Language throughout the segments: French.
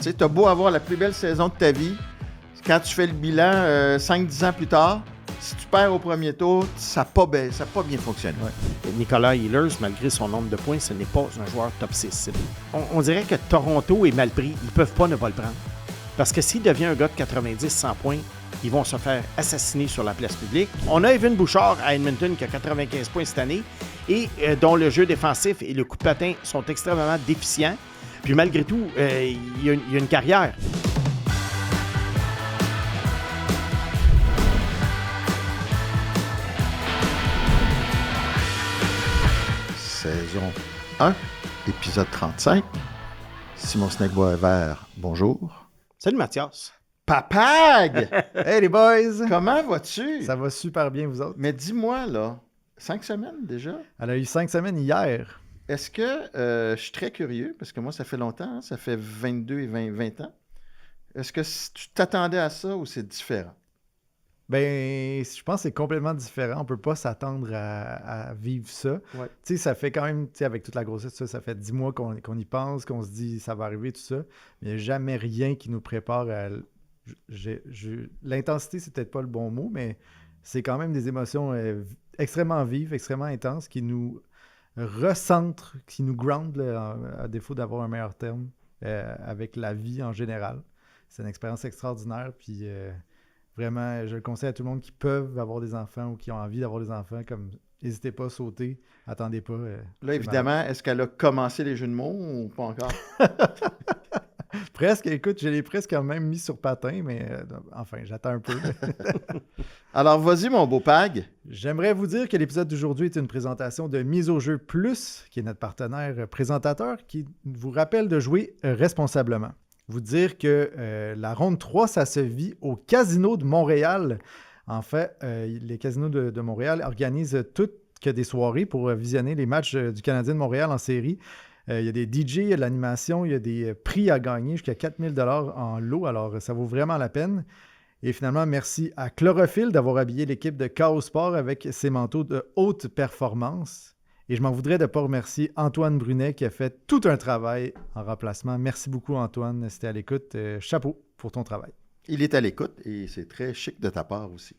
Tu sais, t'as beau avoir la plus belle saison de ta vie, quand tu fais le bilan 5-10 ans plus tard, si tu perds au premier tour, ça n'a pas bien fonctionné. Ouais. Nicolas Ehlers, malgré son nombre de points, ce n'est pas un joueur top 6. On dirait que Toronto est mal pris. Ils ne peuvent pas ne pas le prendre. Parce que s'il devient un gars de 90-100 points, ils vont se faire assassiner sur la place publique. On a Evan Bouchard à Edmonton qui a 95 points cette année et dont le jeu défensif et le coup de patin sont extrêmement déficients. Puis malgré tout, il y a une carrière. Saison 1, épisode 35. Simon Snegg-Boisvert, bonjour. Salut Mathias. Papag! Hey les boys! Comment vas-tu? Ça va super bien, vous autres? Mais dis-moi, là, 5 semaines déjà? Elle a eu 5 semaines hier. Est-ce que, je suis très curieux, parce que moi, ça fait longtemps, hein, ça fait 22 et 20 ans. Est-ce que tu t'attendais à ça ou c'est différent? Ben, je pense que c'est complètement différent. On peut pas s'attendre à vivre ça. Ouais. Tu sais, ça fait quand même, tu sais, avec toute la grossesse, ça fait 10 mois qu'on y pense, qu'on se dit ça va arriver, tout ça. Mais il n'y a jamais rien qui nous prépare à... L'intensité, c'est peut-être pas le bon mot, mais c'est quand même des émotions extrêmement vives, extrêmement intenses, qui nous recentrent, qui nous ground, là, à défaut d'avoir un meilleur terme, avec la vie en général. C'est une expérience extraordinaire, puis... Vraiment, je le conseille à tout le monde qui peuvent avoir des enfants ou qui ont envie d'avoir des enfants, comme n'hésitez pas à sauter, attendez pas. Là, évidemment, est-ce qu'elle a commencé les jeux de mots ou pas encore? Presque, écoute, je l'ai presque quand même mis sur patin, mais enfin, j'attends un peu. Alors, vas-y, mon beau Pag. J'aimerais vous dire que l'épisode d'aujourd'hui est une présentation de Mise au jeu plus, qui est notre partenaire présentateur, qui vous rappelle de jouer responsablement. Vous dire que la ronde 3, ça se vit au Casino de Montréal. En fait, les casinos de Montréal organisent toutes que des soirées pour visionner les matchs du Canadien de Montréal en série. Il y a des DJ, il y a de l'animation, il y a des prix à gagner, jusqu'à 4 000 $ en lot. Alors, ça vaut vraiment la peine. Et finalement, merci à Chlorophylle d'avoir habillé l'équipe de Chaos Sport avec ses manteaux de haute performance. Et je m'en voudrais de ne pas remercier Antoine Brunet qui a fait tout un travail en remplacement. Merci beaucoup, Antoine. C'était à l'écoute. Chapeau pour ton travail. Il est à l'écoute et c'est très chic de ta part aussi.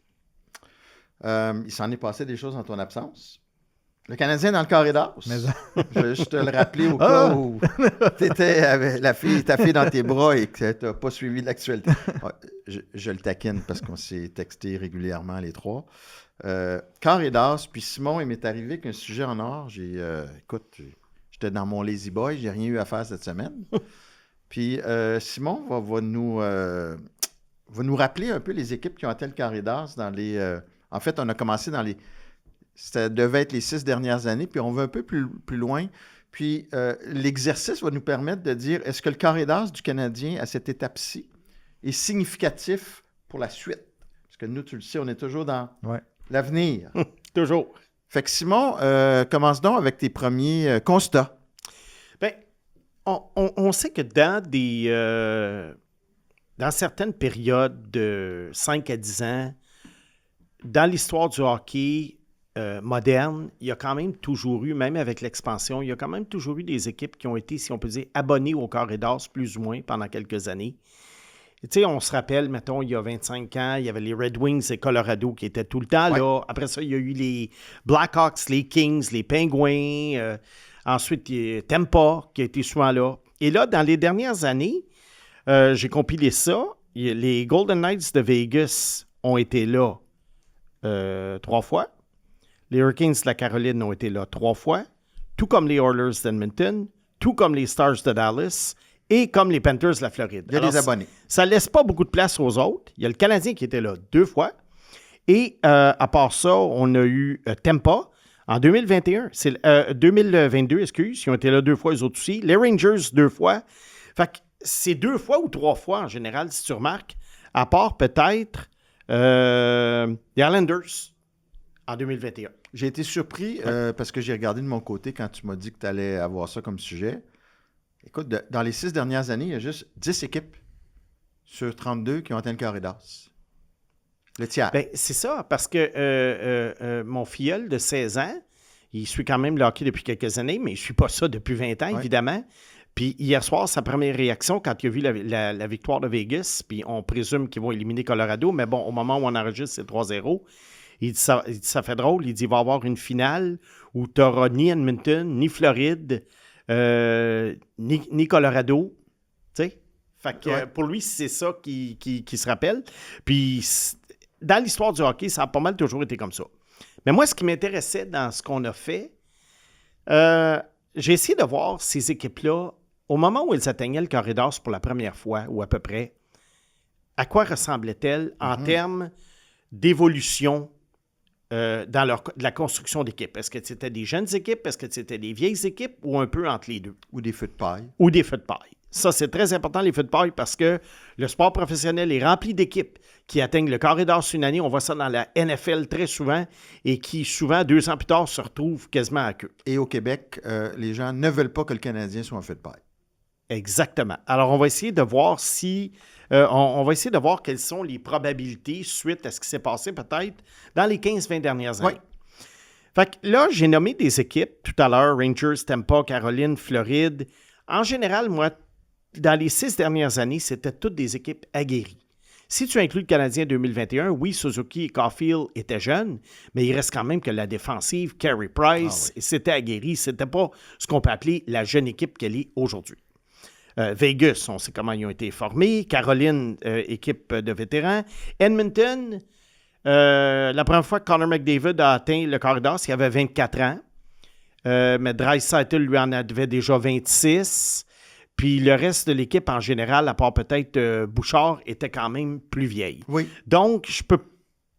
Il s'en est passé des choses en ton absence. Le Canadien dans le corridor. Mais... Je vais juste te le rappeler au cas où tu étais avec ta fille dans tes bras et que tu n'as pas suivi l'actualité. Ouais, je le taquine parce qu'on s'est texté régulièrement les trois. Corridor, puis Simon, il m'est arrivé qu'un sujet en or. Écoute, j'étais dans mon lazy boy, j'ai rien eu à faire cette semaine. Puis Simon va nous rappeler un peu les équipes qui ont atteint le Corridor dans les... en fait, on a commencé dans les... Ça devait être les 6 dernières années, puis on va un peu plus loin. Puis l'exercice va nous permettre de dire, est-ce que le Corridor du Canadien à cette étape-ci est significatif pour la suite? Parce que nous, tu le sais, on est toujours dans... Ouais. L'avenir. Toujours. Fait que Simon, commence donc avec tes premiers constats. Bien, on sait que dans certaines périodes de 5 à 10 ans, dans l'histoire du hockey moderne, il y a quand même toujours eu, même avec l'expansion, il y a quand même toujours eu des équipes qui ont été, si on peut dire, abonnées au Corridor, plus ou moins, pendant quelques années. Tu sais, on se rappelle, mettons, il y a 25 ans, il y avait les Red Wings et Colorado qui étaient tout le temps là. Après ça, il y a eu les Blackhawks, les Kings, les Penguins. Ensuite, il y a Tampa qui a été souvent là. Et là, dans les dernières années, j'ai compilé ça. Les Golden Knights de Vegas ont été là 3 fois. Les Hurricanes de la Caroline ont été là 3 fois. Tout comme les Oilers d'Edmonton. Tout comme les Stars de Dallas. Et comme les Panthers de la Floride. Il y a des abonnés. Ça ne laisse pas beaucoup de place aux autres. Il y a le Canadien qui était là 2 fois. Et à part ça, on a eu Tampa en 2021. C'est 2022, excuse. Ils ont été là 2 fois, eux autres aussi. Les Rangers 2 fois. Fait que c'est 2 fois ou 3 fois en général, si tu remarques. À part peut-être les Islanders en 2021. J'ai été surpris parce que j'ai regardé de mon côté quand tu m'as dit que tu allais avoir ça comme sujet. Écoute, dans les 6 dernières années, il y a juste 10 équipes sur 32 qui ont atteint le Corridor. Le tiers. Ben, c'est ça, parce que mon filleul de 16 ans, il suit quand même le hockey depuis quelques années, mais il ne suit pas ça depuis 20 ans, évidemment. Puis hier soir, sa première réaction, quand il a vu la victoire de Vegas, puis on présume qu'ils vont éliminer Colorado, mais bon, au moment où on enregistre, c'est 3-0. Il dit ça fait drôle. Il dit il va y avoir une finale où tu n'auras ni Edmonton, ni Floride, ni Colorado. Tu sais? Fait que pour lui, c'est ça qui se rappelle. Puis dans l'histoire du hockey, ça a pas mal toujours été comme ça. Mais moi, ce qui m'intéressait dans ce qu'on a fait, j'ai essayé de voir ces équipes-là, au moment où elles atteignaient le corridor pour la première fois, ou à peu près, à quoi ressemblaient-elles en termes d'évolution dans la construction d'équipes? Est-ce que c'était des jeunes équipes? Est-ce que c'était des vieilles équipes? Ou un peu entre les deux? Ou des feux de paille. Ou des feux de paille. Ça, c'est très important, les feux de paille, parce que le sport professionnel est rempli d'équipes qui atteignent le corridor sur une année. On voit ça dans la NFL très souvent et qui, souvent, 2 ans plus tard, se retrouvent quasiment à queue. Et au Québec, les gens ne veulent pas que le Canadien soit un feu de paille. Exactement. Alors, on va essayer de voir on va essayer de voir quelles sont les probabilités suite à ce qui s'est passé peut-être dans les 15-20 dernières années. Oui. Fait que là, j'ai nommé des équipes tout à l'heure, Rangers, Tampa, Caroline, Floride. En général, moi, dans les 6 dernières années, c'était toutes des équipes aguerries. Si tu inclus le Canadien 2021, oui, Suzuki et Caulfield étaient jeunes, mais il reste quand même que la défensive, Carey Price, c'était aguerri. C'était pas ce qu'on peut appeler la jeune équipe qu'elle est aujourd'hui. Vegas, on sait comment ils ont été formés. Caroline, équipe de vétérans. Edmonton, la première fois que Connor McDavid a atteint le corridor, il avait 24 ans. Mais Draisaitl lui en avait déjà 26. Puis le reste de l'équipe en général, à part peut-être Bouchard, était quand même plus vieille. Oui. Donc, je peux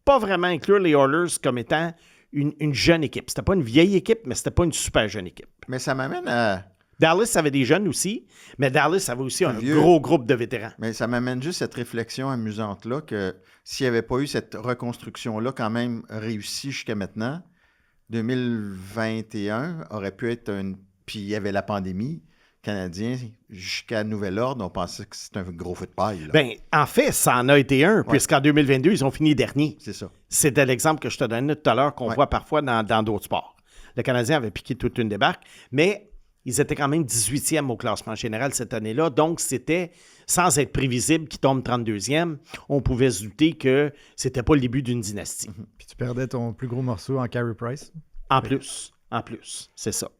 pas vraiment inclure les Oilers comme étant une jeune équipe. C'était pas une vieille équipe, mais c'était pas une super jeune équipe. Mais ça m'amène à... Dallas avait des jeunes aussi, mais Dallas avait aussi un gros groupe de vétérans. Mais ça m'amène juste cette réflexion amusante-là que s'il n'y avait pas eu cette reconstruction-là quand même réussie jusqu'à maintenant, 2021 aurait pu être Puis il y avait la pandémie. Canadien, jusqu'à nouvel ordre, on pensait que c'était un gros feu de paille. Là. Bien, en fait, ça en a été un, puisqu'en 2022, ils ont fini dernier. C'est ça. C'était l'exemple que je te donnais tout à l'heure qu'on voit parfois dans d'autres sports. Le Canadien avait piqué toute une débarque, mais ils étaient quand même 18e au classement général cette année-là. Donc, c'était, sans être prévisible, qu'ils tombent 32e. On pouvait se douter que c'était pas le début d'une dynastie. Puis tu perdais ton plus gros morceau en Carey Price. En plus, c'est ça.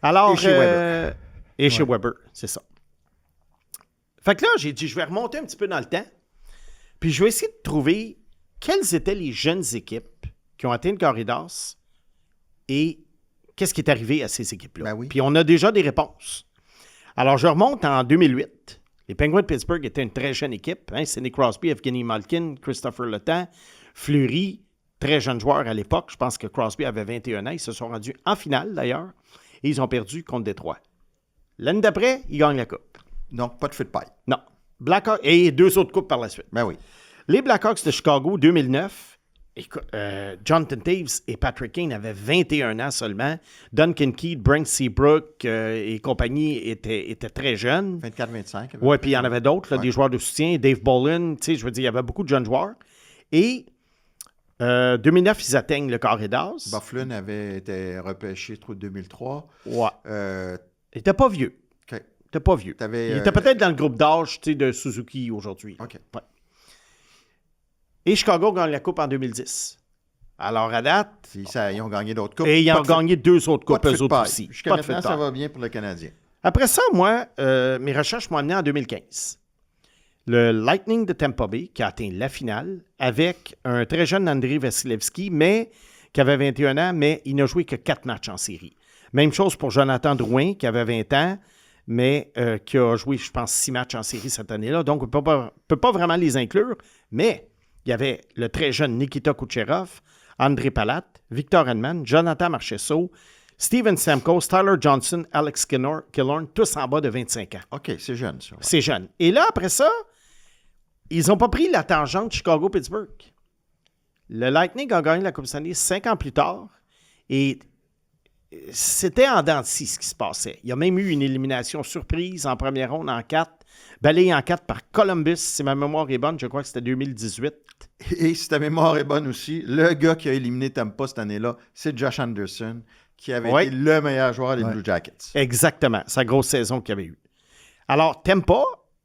Alors, et chez Weber. Et chez Weber, c'est ça. Fait que là, j'ai dit, je vais remonter un petit peu dans le temps, puis je vais essayer de trouver quelles étaient les jeunes équipes qui ont atteint le corridor et qu'est-ce qui est arrivé à ces équipes-là. Ben oui. Puis on a déjà des réponses. Alors, je remonte en 2008. Les Penguins de Pittsburgh étaient une très jeune équipe. Sidney Crosby, Evgeny Malkin, Christopher Letang, Fleury, très jeune joueur à l'époque. Je pense que Crosby avait 21 ans. Ils se sont rendus en finale, d'ailleurs, et ils ont perdu contre Détroit. L'année d'après, ils gagnent la coupe. Donc, pas de feu de paille. Non. Blackhawks et 2 autres coupes par la suite. Ben oui. Les Blackhawks de Chicago, 2009, Jonathan Toews et Patrick Kane avaient 21 ans seulement. Duncan Keith, Brent Seabrook et compagnie étaient très jeunes. 24-25. Oui, puis il y en avait d'autres, des joueurs de soutien. Dave Bolin, tu sais, je veux dire, il y avait beaucoup de jeunes joueurs. Et 2009, ils atteignent le carré d'as. Byfuglien avait été repêché 2003. Ouais. Il n'était pas vieux. OK. Il n'était pas vieux. Il était peut-être dans le groupe d'âge de Suzuki aujourd'hui. OK. Ouais. Et Chicago gagne la Coupe en 2010. Alors, à date... Ils ont gagné d'autres coupes. Et ils ont gagné 2 autres coupes, eux autres aussi. Jusqu'à maintenant, ça va bien pour le Canadien. Après ça, moi, mes recherches m'ont amené en 2015. Le Lightning de Tampa Bay, qui a atteint la finale, avec un très jeune Andrei Vasilevski, mais qui avait 21 ans, mais il n'a joué que 4 matchs en série. Même chose pour Jonathan Drouin, qui avait 20 ans, mais qui a joué, je pense, 6 matchs en série cette année-là. Donc, on ne peut pas vraiment les inclure. Mais il y avait le très jeune Nikita Kucherov, André Palat, Victor Hedman, Jonathan Marchessault, Steven Stamkos, Tyler Johnson, Alex Killorn, tous en bas de 25 ans. OK, c'est jeune, ça. Ouais. C'est jeune. Et là, après ça, ils n'ont pas pris la tangente Chicago-Pittsburgh. Le Lightning a gagné la Coupe Stanley 5 ans plus tard. Et c'était en dents de scie ce qui se passait. Il y a même eu une élimination surprise en première ronde en 4, balayée en 4 par Columbus. Si ma mémoire est bonne, je crois que c'était 2018. Et si ta mémoire est bonne aussi, le gars qui a éliminé Tampa cette année-là, c'est Josh Anderson, qui avait été le meilleur joueur des Blue Jackets. Exactement, sa grosse saison qu'il avait eue. Alors, Tampa,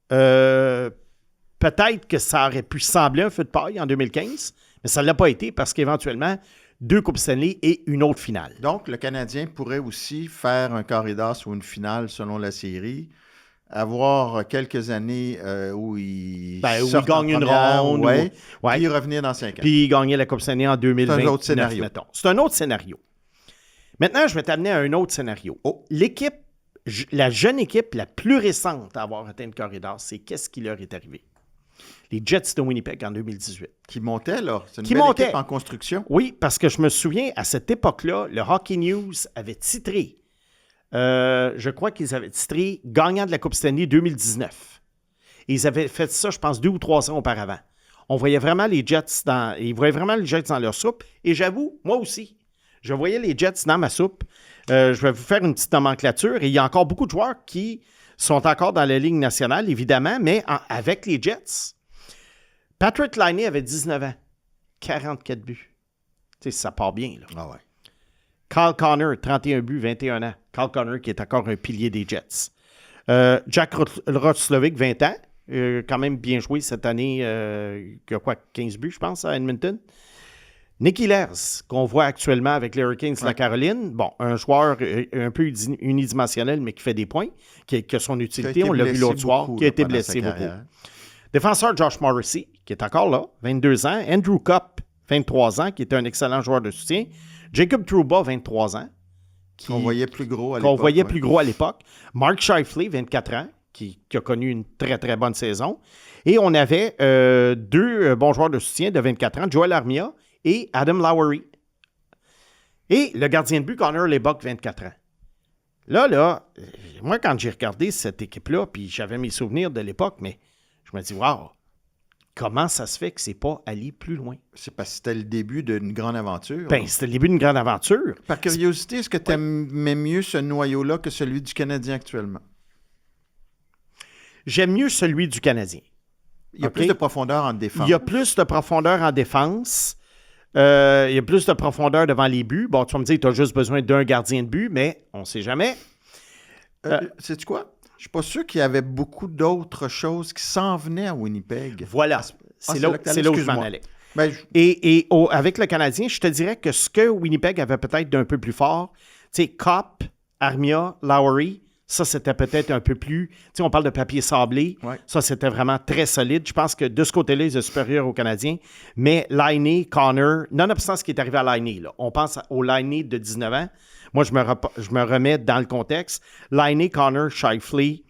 peut-être que ça aurait pu sembler un feu de paille en 2015, mais ça ne l'a pas été parce qu'éventuellement, 2 Coupes Stanley et une autre finale. Donc, le Canadien pourrait aussi faire un corridor ou une finale selon la série, avoir quelques années où il gagne une ronde, puis revenir dans 5 ans. Puis gagner la Coupe Stanley en 2020. C'est un autre scénario. Mettons. C'est un autre scénario. Maintenant, je vais t'amener à un autre scénario. L'équipe, la jeune équipe la plus récente à avoir atteint le corridor, c'est qu'est-ce qui leur est arrivé? Les Jets de Winnipeg en 2018. Qui montaient, là. C'est une belle équipe en construction. Oui, parce que je me souviens, à cette époque-là, le Hockey News avait titré, je crois qu'ils avaient titré « Gagnant de la Coupe Stanley 2019 ». Et ils avaient fait ça, je pense, 2 ou 3 ans auparavant. On voyait vraiment les Jets ils voyaient vraiment les Jets dans leur soupe. Et j'avoue, moi aussi, je voyais les Jets dans ma soupe. Je vais vous faire une petite nomenclature. Et il y a encore beaucoup de joueurs qui sont encore dans la Ligue nationale, évidemment, mais avec les Jets. Patrick Laine avait 19 ans, 44 buts. Tu sais, ça part bien, là. Ah ouais. Kyle Connor, 31 buts, 21 ans. Kyle Connor, qui est encore un pilier des Jets. Jack Roslovic, 20 ans. Quand même bien joué cette année. Il a 15 buts, je pense, à Edmonton. Nick Ehlers, qu'on voit actuellement avec les Hurricanes de la Caroline. Bon, un joueur un peu unidimensionnel, mais qui fait des points, qui a son utilité. On l'a vu l'autre soir, qui a été blessé beaucoup. Défenseur Josh Morrissey, qui est encore là, 22 ans. Andrew Kopp, 23 ans, qui est un excellent joueur de soutien. Jacob Trouba, 23 ans. Qu'on voyait plus gros à l'époque. Qu'on voyait plus gros à l'époque. Mark Scheifele, 24 ans, qui a connu une très, très bonne saison. Et on avait 2 bons joueurs de soutien de 24 ans, Joel Armia et Adam Lowry. Et le gardien de but, Connor Lebock, 24 ans. Là, moi, quand j'ai regardé cette équipe-là, puis j'avais mes souvenirs de l'époque, mais je me dis, wow, comment ça se fait que c'est pas allé plus loin? C'est parce que c'était le début d'une grande aventure. Ben, c'était le début d'une grande aventure. Par curiosité, est-ce que tu aimais mieux ce noyau-là que celui du Canadien actuellement? J'aime mieux celui du Canadien. Il y a plus de profondeur en défense. Il y a plus de profondeur en défense. Il y a plus de profondeur devant les buts. Bon, tu vas me dire que tu as juste besoin d'un gardien de but, mais on ne sait jamais. Sais-tu quoi? Je ne suis pas sûr qu'il y avait beaucoup d'autres choses qui s'en venaient à Winnipeg. Voilà. C'est là où je m'en allais. Ben, avec le Canadien, je te dirais que ce que Winnipeg avait peut-être d'un peu plus fort, tu sais, Kopp, Armia, Lowry, ça, c'était peut-être un peu plus... Tu sais, on parle de papier sablé. Ouais. Ça, c'était vraiment très solide. Je pense que de ce côté-là, ils sont supérieurs aux Canadiens. Mais Laine, Connor, nonobstant ce qui est arrivé à Laine, là, on pense au Laine de 19 ans. Moi, je me remets dans le contexte. Laine, Connor, Scheifele,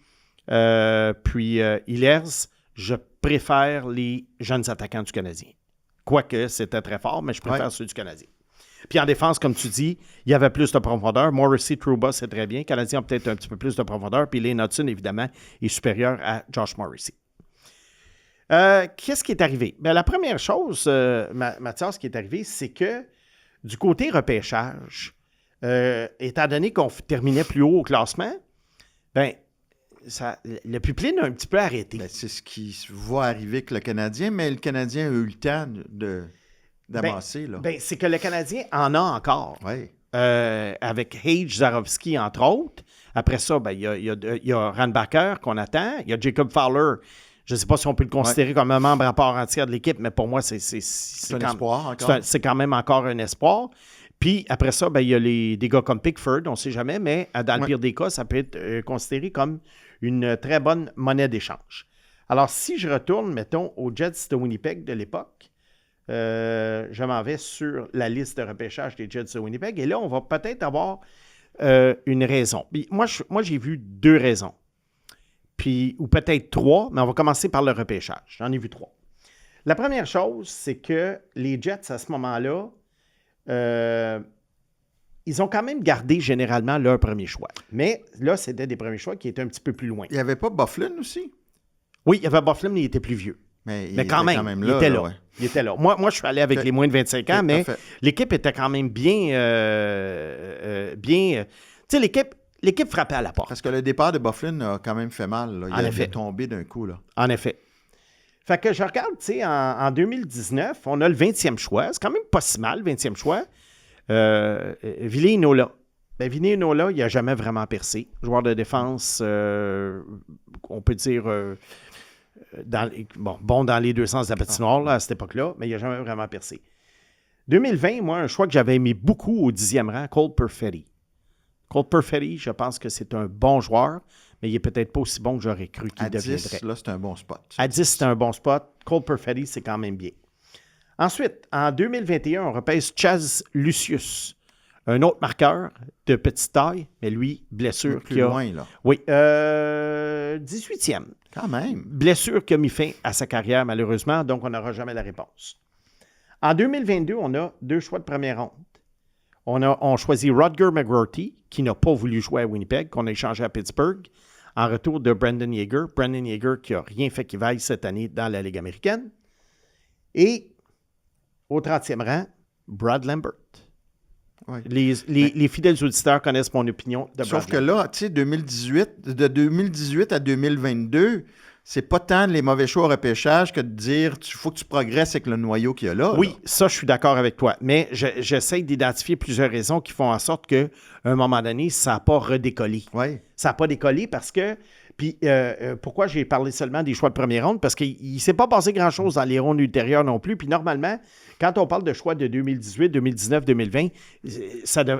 puis Ehlers, je préfère les jeunes attaquants du Canadien. Quoique, c'était très fort, mais je préfère ceux du Canadien. Puis en défense, comme tu dis, il y avait plus de profondeur. Morrissey, Trouba, c'est très bien. Les Canadiens ont peut-être un petit peu plus de profondeur. Puis Lane Hudson, évidemment, est supérieur à Josh Morrissey. Qu'est-ce qui est arrivé? Bien, la première chose, Mathias, qui est arrivé, c'est que du côté repêchage, étant donné qu'on terminait plus haut au classement, bien, le pipeline a un petit peu arrêté. Ben, c'est ce qui va arriver avec le Canadien, mais le Canadien a eu le temps d'avancer. C'est que le Canadien en a encore. Oui. Avec Hage Zarovski, entre autres. Après ça, il y a Randbacker qu'on attend. Il y a Jacob Fowler. Je ne sais pas si on peut le considérer comme un membre à part entière de l'équipe, mais pour moi, c'est un espoir encore. C'est quand même encore un espoir. Puis après ça, il y a des gars comme Pickford, on ne sait jamais, mais dans le pire des cas, ça peut être considéré comme une très bonne monnaie d'échange. Alors, si je retourne, mettons, aux Jets de Winnipeg de l'époque, je m'en vais sur la liste de repêchage des Jets de Winnipeg, et là, on va peut-être avoir une raison. Puis moi, j'ai vu 2 raisons, ou peut-être 3, mais on va commencer par le repêchage. J'en ai vu 3. La première chose, c'est que les Jets, à ce moment-là, ils ont quand même gardé généralement leur premier choix. Mais là, c'était des premiers choix qui étaient un petit peu plus loin. Il n'y avait pas Byfuglien aussi? Oui, il y avait Byfuglien, mais il était plus vieux. Mais quand même là, il était là. Ouais. Il était là. Moi, je suis allé avec les moins de 25 ans, mais l'équipe était quand même bien... tu sais, l'équipe frappait à la porte. Parce que le départ de Byfuglien a quand même fait mal. Là. Il avait tombé d'un coup. Là. En effet. Fait que je regarde, tu sais, en 2019, on a le 20e choix. C'est quand même pas si mal, le 20e choix. Ville Nola, Ben, Vinny Nola, il n'a jamais vraiment percé. Joueur de défense, on peut dire dans les deux sens de la patinoire là, à cette époque-là, mais il n'a jamais vraiment percé. 2020, moi, un choix que j'avais aimé beaucoup au 10e rang, Cole Perfetti. Cole Perfetti, je pense que c'est un bon joueur, mais il n'est peut-être pas aussi bon que j'aurais cru qu'il deviendrait. À 10, là, c'est un bon spot. À 10, c'est un bon spot. Cole Perfetti, c'est quand même bien. Ensuite, en 2021, on repêche Chaz Lucius. Un autre marqueur de petite taille, mais lui, blessure plus loin, là. Oui, 18e. Quand même. Blessure qui a mis fin à sa carrière, malheureusement, donc on n'aura jamais la réponse. En 2022, on a 2 choix de première ronde. On choisit Rutger McGroarty, qui n'a pas voulu jouer à Winnipeg, qu'on a échangé à Pittsburgh, en retour de Brandon Yeager. Brandon Yeager qui n'a rien fait qui vaille cette année dans la Ligue américaine. Et au 30e rang, Brad Lambert. Ouais. Les fidèles auditeurs connaissent mon opinion de Brad Sauf que Lambert. là, tu sais, de 2018 à 2022, c'est pas tant les mauvais choix au repêchage que de dire il faut que tu progresses avec le noyau qu'il y a là. Oui, là. ça, je suis d'accord avec toi. Mais j'essaie d'identifier plusieurs raisons qui font en sorte qu'à un moment donné, ça n'a pas redécollé. Oui. Ça n'a pas décollé parce que... Puis pourquoi j'ai parlé seulement des choix de première ronde? Parce qu'il ne s'est pas passé grand-chose dans les rondes ultérieures non plus. Puis normalement, quand on parle de choix de 2018, 2019, 2020,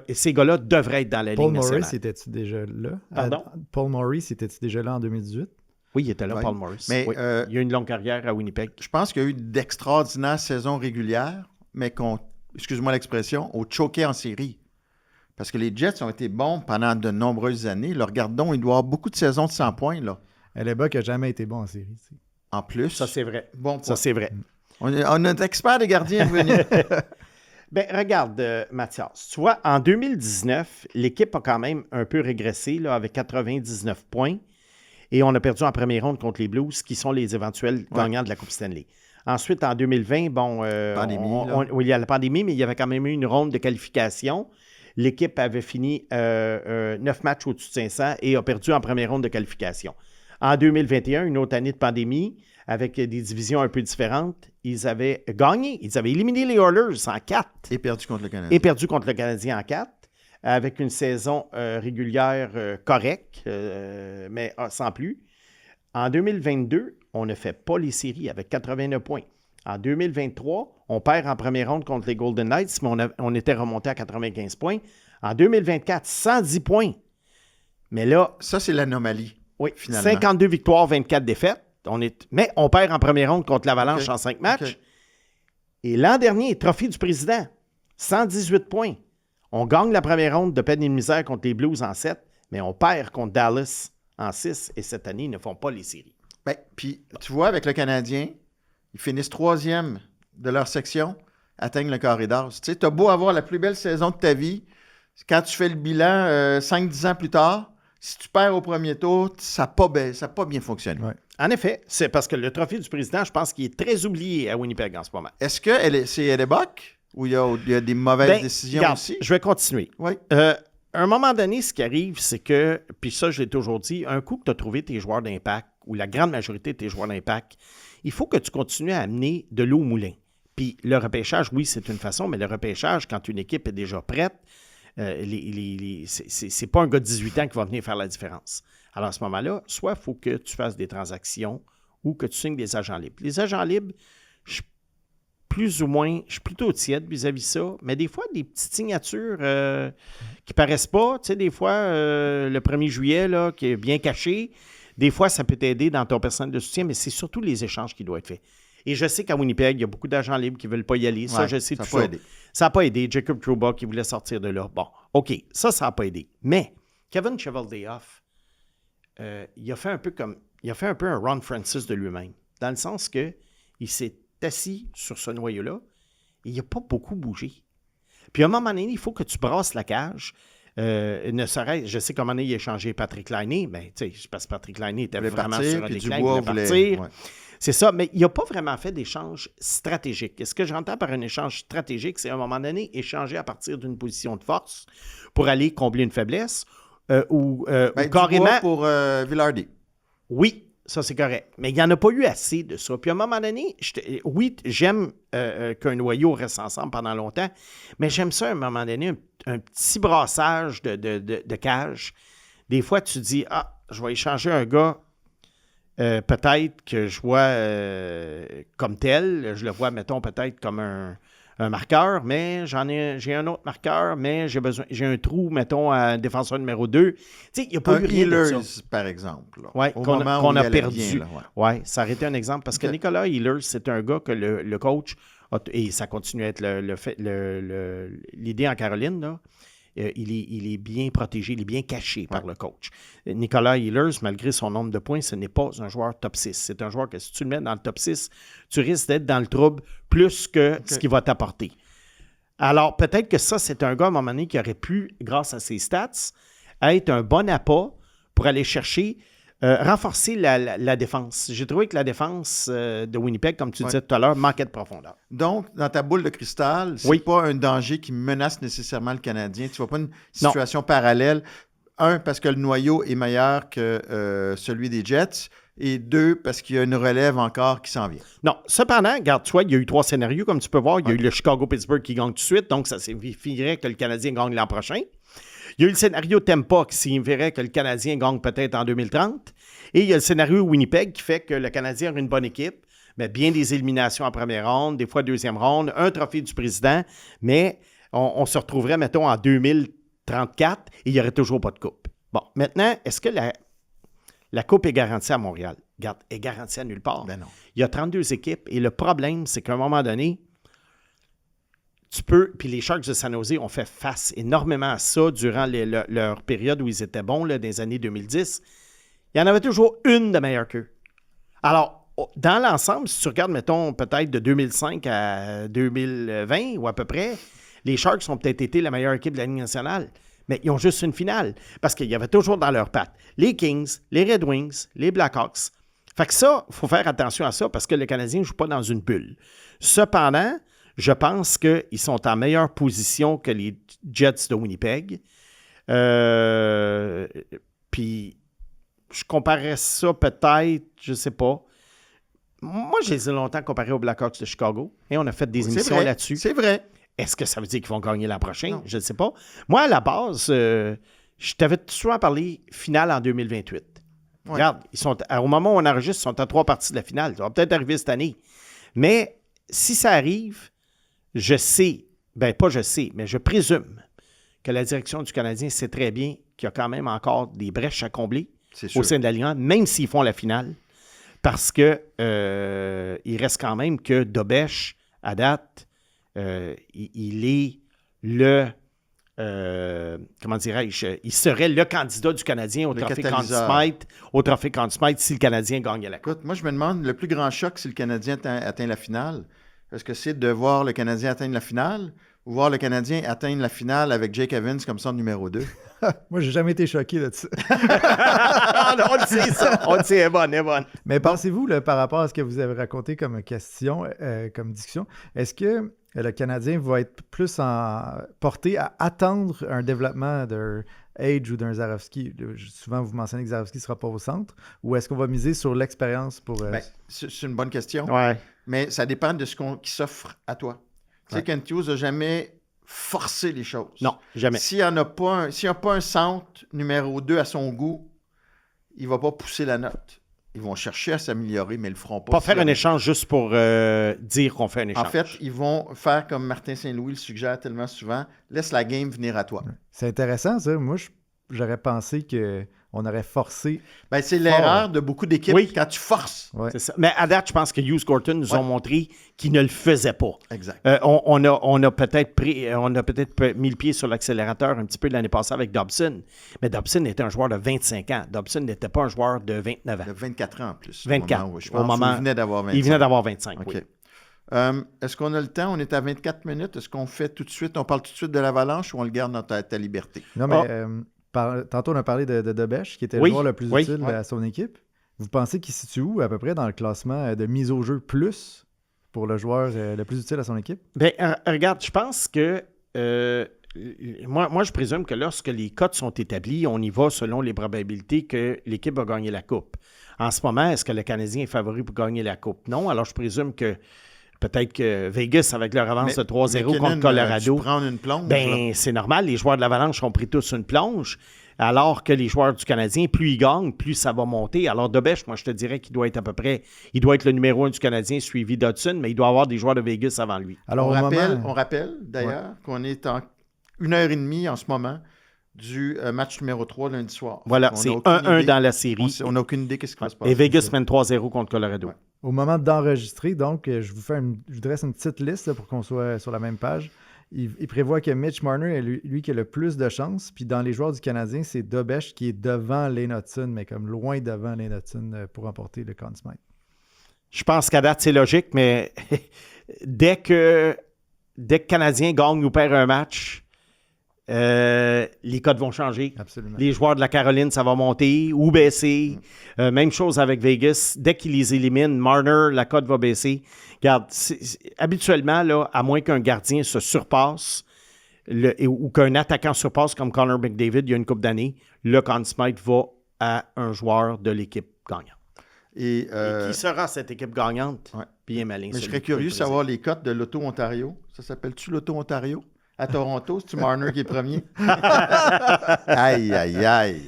ces gars-là devraient être dans la Ligue nationale. Paul Maurice, était-tu déjà là? Pardon? Paul Maurice, était-tu déjà là en 2018? Oui, il était là, Oui. Paul Maurice. Mais, oui. Il y a eu une longue carrière à Winnipeg. Je pense qu'il y a eu d'extraordinaires saisons régulières, mais excuse-moi l'expression, ont choqué en série. Parce que les Jets ont été bons pendant de nombreuses années. Leur gardon, il doit avoir beaucoup de saisons de 100 points, là. Hellebuck n'a jamais été bon en série. T'sais. En plus. Ça, c'est vrai. Bon point. Ça, c'est vrai. On est expert des gardiens revenu. Bien, regarde, Mathias, tu vois, en 2019, l'équipe a quand même un peu régressé là, avec 99 points et on a perdu en première ronde contre les Blues, qui sont les éventuels gagnants de la Coupe Stanley. Ensuite, en 2020, il y a la pandémie, mais il y avait quand même eu une ronde de qualification. L'équipe avait fini 9 matchs au-dessus de 500 et a perdu en première ronde de qualification. En 2021, une autre année de pandémie, avec des divisions un peu différentes, ils avaient gagné. Ils avaient éliminé les Oilers en 4. Et perdu contre le Canadien. Et perdu contre le Canadien en 4, avec une saison régulière correcte, mais sans plus. En 2022, on ne fait pas les séries avec 89 points. En 2023, on perd en première ronde contre les Golden Knights, mais on était remonté à 95 points. En 2024, 110 points. Mais là... Ça, c'est l'anomalie. Oui, finalement. 52 victoires, 24 défaites. Mais on perd en première ronde contre l'Avalanche en 5 matchs. Okay. Et l'an dernier, trophée du président, 118 points. On gagne la première ronde de peine et de misère contre les Blues en 7, mais on perd contre Dallas en 6. Et cette année, ils ne font pas les séries. Ben, puis, tu vois, avec le Canadien, ils finissent 3e de leur section, atteignent le carré d'as. Tu sais, t'as beau avoir la plus belle saison de ta vie, quand tu fais le bilan 5-10 ans plus tard, si tu perds au premier tour, ça n'a pas bien fonctionné. Ouais. En effet, c'est parce que le trophée du président, je pense qu'il est très oublié à Winnipeg en ce moment. Est-ce que c'est Hellebuck ou il y a des mauvaises décisions regarde, aussi? Je vais continuer. Oui. À un moment donné, ce qui arrive, c'est que, puis ça, je l'ai toujours dit, un coup que tu as trouvé tes joueurs d'impact, ou la grande majorité de tes joueurs d'impact, il faut que tu continues à amener de l'eau au moulin. Puis le repêchage, oui, c'est une façon, mais le repêchage, quand une équipe est déjà prête, c'est pas un gars de 18 ans qui va venir faire la différence. Alors à ce moment-là, soit il faut que tu fasses des transactions ou que tu signes des agents libres. Les agents libres, je suis plutôt tiède vis-à-vis ça, mais des fois, des petites signatures qui paraissent pas, tu sais, des fois, le 1er juillet, là, qui est bien caché, des fois, ça peut t'aider dans ton personnel de soutien, mais c'est surtout les échanges qui doivent être faits. Et je sais qu'à Winnipeg, il y a beaucoup d'agents libres qui ne veulent pas y aller. Ça, je sais tout ça. Ça n'a pas aidé. Jacob Trouba qui voulait sortir de là. Bon, OK, ça n'a pas aidé. Mais Kevin Cheveldayoff, il a fait un peu un Ron Francis de lui-même, dans le sens que il s'est assis sur ce noyau-là et il n'a pas beaucoup bougé. Puis à un moment donné, il faut que tu brasses la cage. Je sais comment il a échangé Patrick Laine, mais tu sais, parce que Patrick Laine était vraiment sur un déclin, il voulait partir. Ouais. C'est ça, mais il n'a pas vraiment fait d'échange stratégique. Et ce que j'entends par un échange stratégique, c'est à un moment donné échanger à partir d'une position de force pour aller combler une faiblesse ou carrément... pour Vilardi. Oui, Ça, c'est correct. Mais il n'y en a pas eu assez de ça. Puis à un moment donné, oui, j'aime qu'un noyau reste ensemble pendant longtemps, mais j'aime ça à un moment donné, un petit brassage de cage. Des fois, tu dis, je vais échanger un gars, peut-être que je vois comme tel. Je le vois, mettons, peut-être comme un marqueur, mais j'ai un autre marqueur, mais j'ai un trou, mettons, à défenseur numéro 2. Tu sais, il n'y a pas eu rien de ça. par exemple. Oui, qu'on a perdu. Bien, Oui, ça aurait été un exemple. Parce que Nicolas Ehlers, c'est un gars que le coach, et ça continue à être l'idée en Caroline, là, il est bien protégé, il est bien caché par le coach. Nicolas Ehlers, malgré son nombre de points, ce n'est pas un joueur top 6. C'est un joueur que si tu le mets dans le top 6, tu risques d'être dans le trouble plus que ce qu'il va t'apporter. Alors, peut-être que ça, c'est un gars, à un moment donné, qui aurait pu, grâce à ses stats, être un bon appât pour aller chercher, renforcer la défense. J'ai trouvé que la défense de Winnipeg, comme tu disais tout à l'heure, manquait de profondeur. Donc, dans ta boule de cristal, c'est pas un danger qui menace nécessairement le Canadien. Tu ne vois pas une situation parallèle. Un, parce que le noyau est meilleur que celui des Jets. Et deux, parce qu'il y a une relève encore qui s'en vient. Non. Cependant, regarde, tu vois, il y a eu 3 scénarios, comme tu peux voir. Il y a eu le Chicago-Pittsburgh qui gagne tout de suite, donc ça signifierait que le Canadien gagne l'an prochain. Il y a eu le scénario Tampa qui signifierait que le Canadien gagne peut-être en 2030. Et il y a le scénario Winnipeg qui fait que le Canadien a une bonne équipe, mais bien des éliminations en première ronde, des fois deuxième ronde, un trophée du président, mais on se retrouverait, mettons, en 2034 et il n'y aurait toujours pas de coupe. Bon, maintenant, est-ce que la coupe est garantie à Montréal? Regarde, elle est garantie à nulle part. Ben non. Il y a 32 équipes et le problème, c'est qu'à un moment donné, tu peux, puis les Sharks de San Jose ont fait face énormément à ça durant leur période où ils étaient bons, là, des années 2010. Il y en avait toujours une de meilleure qu'eux. Alors, dans l'ensemble, si tu regardes, mettons, peut-être de 2005 à 2020 ou à peu près, les Sharks ont peut-être été la meilleure équipe de la Ligue nationale. Mais ils ont juste une finale. Parce qu'il y avait toujours dans leurs pattes les Kings, les Red Wings, les Blackhawks. Fait que ça, il faut faire attention à ça parce que le Canadien ne joue pas dans une bulle. Cependant, je pense qu'ils sont en meilleure position que les Jets de Winnipeg. Puis, je comparerais ça peut-être, je ne sais pas. Moi, je les ai longtemps comparés aux Blackhawks de Chicago. Et on a fait des émissions là-dessus. C'est vrai. Est-ce que ça veut dire qu'ils vont gagner l'an prochain? Non. Je ne sais pas. Moi, à la base, je t'avais souvent parlé finale en 2028. Ouais. Regarde, au moment où on enregistre, ils sont à 3 parties de la finale. Ça va peut-être arriver cette année. Mais si ça arrive, je sais, mais je présume que la direction du Canadien sait très bien qu'il y a quand même encore des brèches à combler au sein de la Ligue, même s'ils font la finale. Parce que il reste quand même que Dobèche, à date, il est comment dirais-je, il serait le candidat du Canadien au trophée Conn Smythe si le Canadien gagnait la Coupe. Écoute, moi je me demande, le plus grand choc si le Canadien atteint la finale, est-ce que c'est de voir le Canadien atteindre la finale ou voir le Canadien atteindre la finale avec Jake Evans comme son numéro 2? Moi, j'ai jamais été choqué de ça. On le sait, ça. On le sait, elle est bonne. Mais pensez-vous, là, par rapport à ce que vous avez raconté comme question, comme discussion, est-ce que le Canadien va être plus porté à attendre un développement d'un Age ou d'un Zarovski? Souvent, vous mentionnez que Zarovski ne sera pas au centre. Ou est-ce qu'on va miser sur l'expérience pour... c'est une bonne question. Ouais. Mais ça dépend de ce qui s'offre à toi. Tu sais, Kent Hughes n'a jamais forcé les choses. Non, jamais. S'il n'y a pas un centre numéro 2 à son goût, il ne va pas pousser la note. Ils vont chercher à s'améliorer, mais ils ne le feront pas. Pas faire un échange juste pour dire qu'on fait un échange. En fait, ils vont faire comme Martin Saint-Louis le suggère tellement souvent, laisse la game venir à toi. C'est intéressant, ça. Moi, j'aurais pensé qu'on aurait forcé. Ben, c'est l'erreur de beaucoup d'équipes quand tu forces. Ouais. C'est ça. Mais à date, je pense que Hughes Gorton nous ont montré qu'ils ne le faisaient pas. Exact. On a peut-être mis le pied sur l'accélérateur un petit peu l'année passée avec Dobson. Mais Dobson était un joueur de 25 ans. Dobson n'était pas un joueur de 29 ans. De 24 ans en plus. 24. Au moment où il venait d'avoir 25. Il venait d'avoir 25, okay. Oui. Est-ce qu'on a le temps? On est à 24 minutes. Est-ce qu'on fait tout de suite, on parle tout de suite de l'Avalanche ou on le garde dans ta liberté? Non, mais tantôt, on a parlé de Dobèche, qui était le joueur le plus utile à son équipe. Vous pensez qu'il se situe où, à peu près, dans le classement de mise au jeu plus pour le joueur le plus utile à son équipe? Bien, regarde, je pense que moi, je présume que lorsque les cotes sont établies, on y va selon les probabilités que l'équipe va gagner la Coupe. En ce moment, est-ce que le Canadien est favori pour gagner la Coupe? Non. Alors, je présume que peut-être que Vegas, avec leur avance de 3-0 contre Colorado, prendre une plonge, c'est normal. Les joueurs de l'Avalanche ont pris tous une plonge, alors que les joueurs du Canadien, plus ils gagnent, plus ça va monter. Alors, Dobèche, moi, je te dirais qu'il doit être à peu près... Il doit être le numéro 1 du Canadien, suivi d'Hudson, mais il doit avoir des joueurs de Vegas avant lui. Alors, on rappelle d'ailleurs qu'on est en 1h30 en ce moment du match numéro 3 lundi soir. Voilà, c'est 1-1 dans la série. On n'a aucune idée de ce qui va se passer. Et Vegas mène 3-0 contre Colorado. Ouais. Au moment d'enregistrer, donc, je vous dresse une petite liste là, pour qu'on soit sur la même page. Il prévoit que Mitch Marner est lui qui a le plus de chances. Puis dans les joueurs du Canadien, c'est Dobèche qui est devant Lane Hudson, mais comme loin devant Lane Hudson pour remporter le Conn Smythe. Je pense qu'à date, c'est logique, mais dès que Canadien gagne ou perd un match, les codes vont changer. Absolument. Les joueurs de la Caroline, ça va monter ou baisser. Même chose avec Vegas. Dès qu'ils les éliminent, Marner, la cote va baisser. Regarde, habituellement, là, à moins qu'un gardien se surpasse ou qu'un attaquant surpasse comme Connor McDavid il y a une couple d'années, le Conn Smythe va à un joueur de l'équipe gagnante. Et qui sera cette équipe gagnante? Ouais. Bien malin. Mais je serais curieux de savoir les cotes de l'Auto-Ontario. Ça s'appelle-tu l'Auto-Ontario? À Toronto, c'est-tu Marner qui est premier? Aïe, aïe, aïe.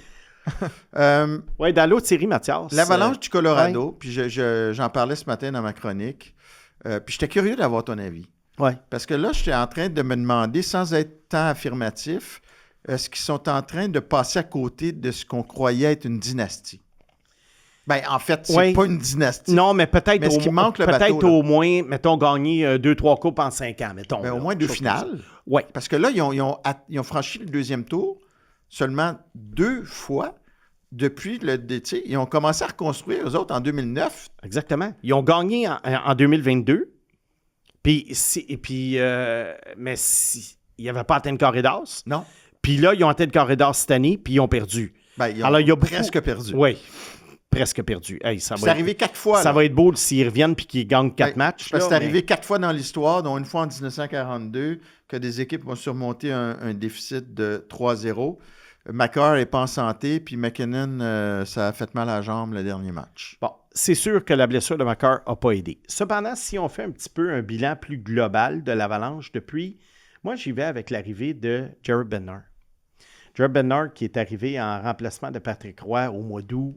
Oui, dans l'autre série, Mathias. L'Avalanche du Colorado, puis j'en parlais ce matin dans ma chronique, puis j'étais curieux d'avoir ton avis. Ouais. Parce que là, j'étais en train de me demander, sans être tant affirmatif, est-ce qu'ils sont en train de passer à côté de ce qu'on croyait être une dynastie? Ben, en fait, c'est pas une dynastie. Non, mais peut-être ce qui manque le bateau, peut-être au moins, mettons, gagner 2-3 coupes en 5 ans, mettons. Ben, au moins 2 finales. Oui. Parce que là, ils ont franchi le deuxième tour seulement 2 fois depuis le... Ils ont commencé à reconstruire, eux autres, en 2009. Exactement. Ils ont gagné en 2022. Mais ils n'avaient pas atteint le carré d'as. Non. Puis là, ils ont atteint le carré d'as cette année, puis ils ont perdu. Ben, ils ont presque perdu. Oui. Presque perdu. Hey, c'est arrivé 4 fois. Ça va être beau s'ils reviennent et qu'ils gagnent 4 matchs. C'est arrivé 4 fois dans l'histoire, dont une fois en 1942, que des équipes vont surmonter un déficit de 3-0. Makar n'est pas en santé, puis McKinnon, ça a fait mal à la jambe le dernier match. Bon, c'est sûr que la blessure de Makar n'a pas aidé. Cependant, si on fait un petit peu un bilan plus global de l'Avalanche depuis, moi, j'y vais avec l'arrivée de Jared Bednar. Jared Bednar qui est arrivé en remplacement de Patrick Roy au mois d'août.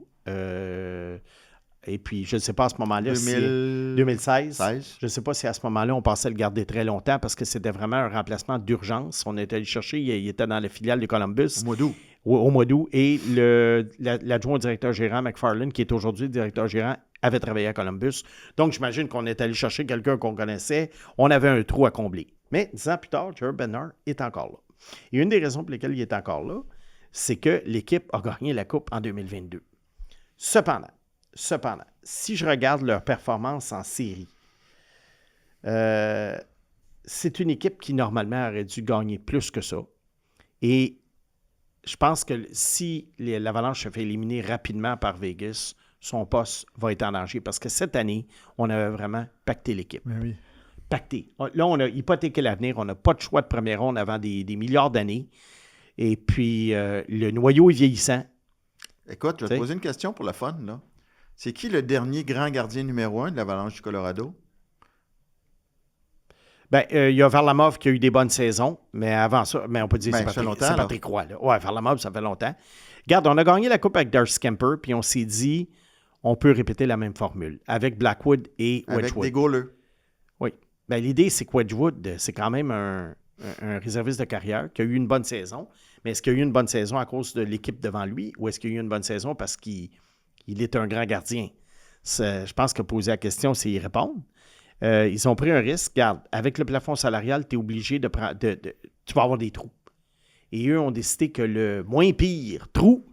Et puis, je ne sais pas à ce moment-là 2016. Je ne sais pas si à ce moment-là, on pensait le garder très longtemps parce que c'était vraiment un remplacement d'urgence. On était allé chercher, il était dans la filiale de Columbus. Au mois d'août. Au mois d'août. Et l'adjoint au directeur gérant, McFarland, qui est aujourd'hui le directeur gérant, avait travaillé à Columbus. Donc, j'imagine qu'on est allé chercher quelqu'un qu'on connaissait. On avait un trou à combler. Mais 10 ans plus tard, Jared Bednar est encore là. Et une des raisons pour lesquelles il est encore là, c'est que l'équipe a gagné la Coupe en 2022. Cependant, si je regarde leur performance en série, c'est une équipe qui, normalement, aurait dû gagner plus que ça. Et je pense que si l'Avalanche se fait éliminer rapidement par Vegas, son poste va être en danger parce que cette année, on avait vraiment pacté l'équipe. Mais oui. Pacté. Là, on a hypothéqué l'avenir. On n'a pas de choix de première ronde avant des milliards d'années. Et puis, le noyau est vieillissant. Écoute, je vais te poser une question pour le fun, là. C'est qui le dernier grand gardien numéro 1 de l'Avalanche du Colorado? Bien, il y a Varlamov qui a eu des bonnes saisons, mais avant ça, on peut dire que c'est Patrick Roy. Oui, Varlamov, ça fait longtemps. Regarde, on a gagné la Coupe avec Darcy Kemper, puis on s'est dit, on peut répéter la même formule avec Blackwood et Wedgwood. Avec des goalers. Oui. Bien, l'idée, c'est que Wedgwood, c'est quand même un réserviste de carrière qui a eu une bonne saison. Mais est-ce qu'il y a eu une bonne saison à cause de l'équipe devant lui ou est-ce qu'il y a eu une bonne saison parce qu'il est un grand gardien? Je pense que poser la question, c'est y répondre. Ils ont pris un risque. Regarde, avec le plafond salarial, tu es obligé de prendre. Tu vas avoir des trous. Et eux ont décidé que le moins pire trou,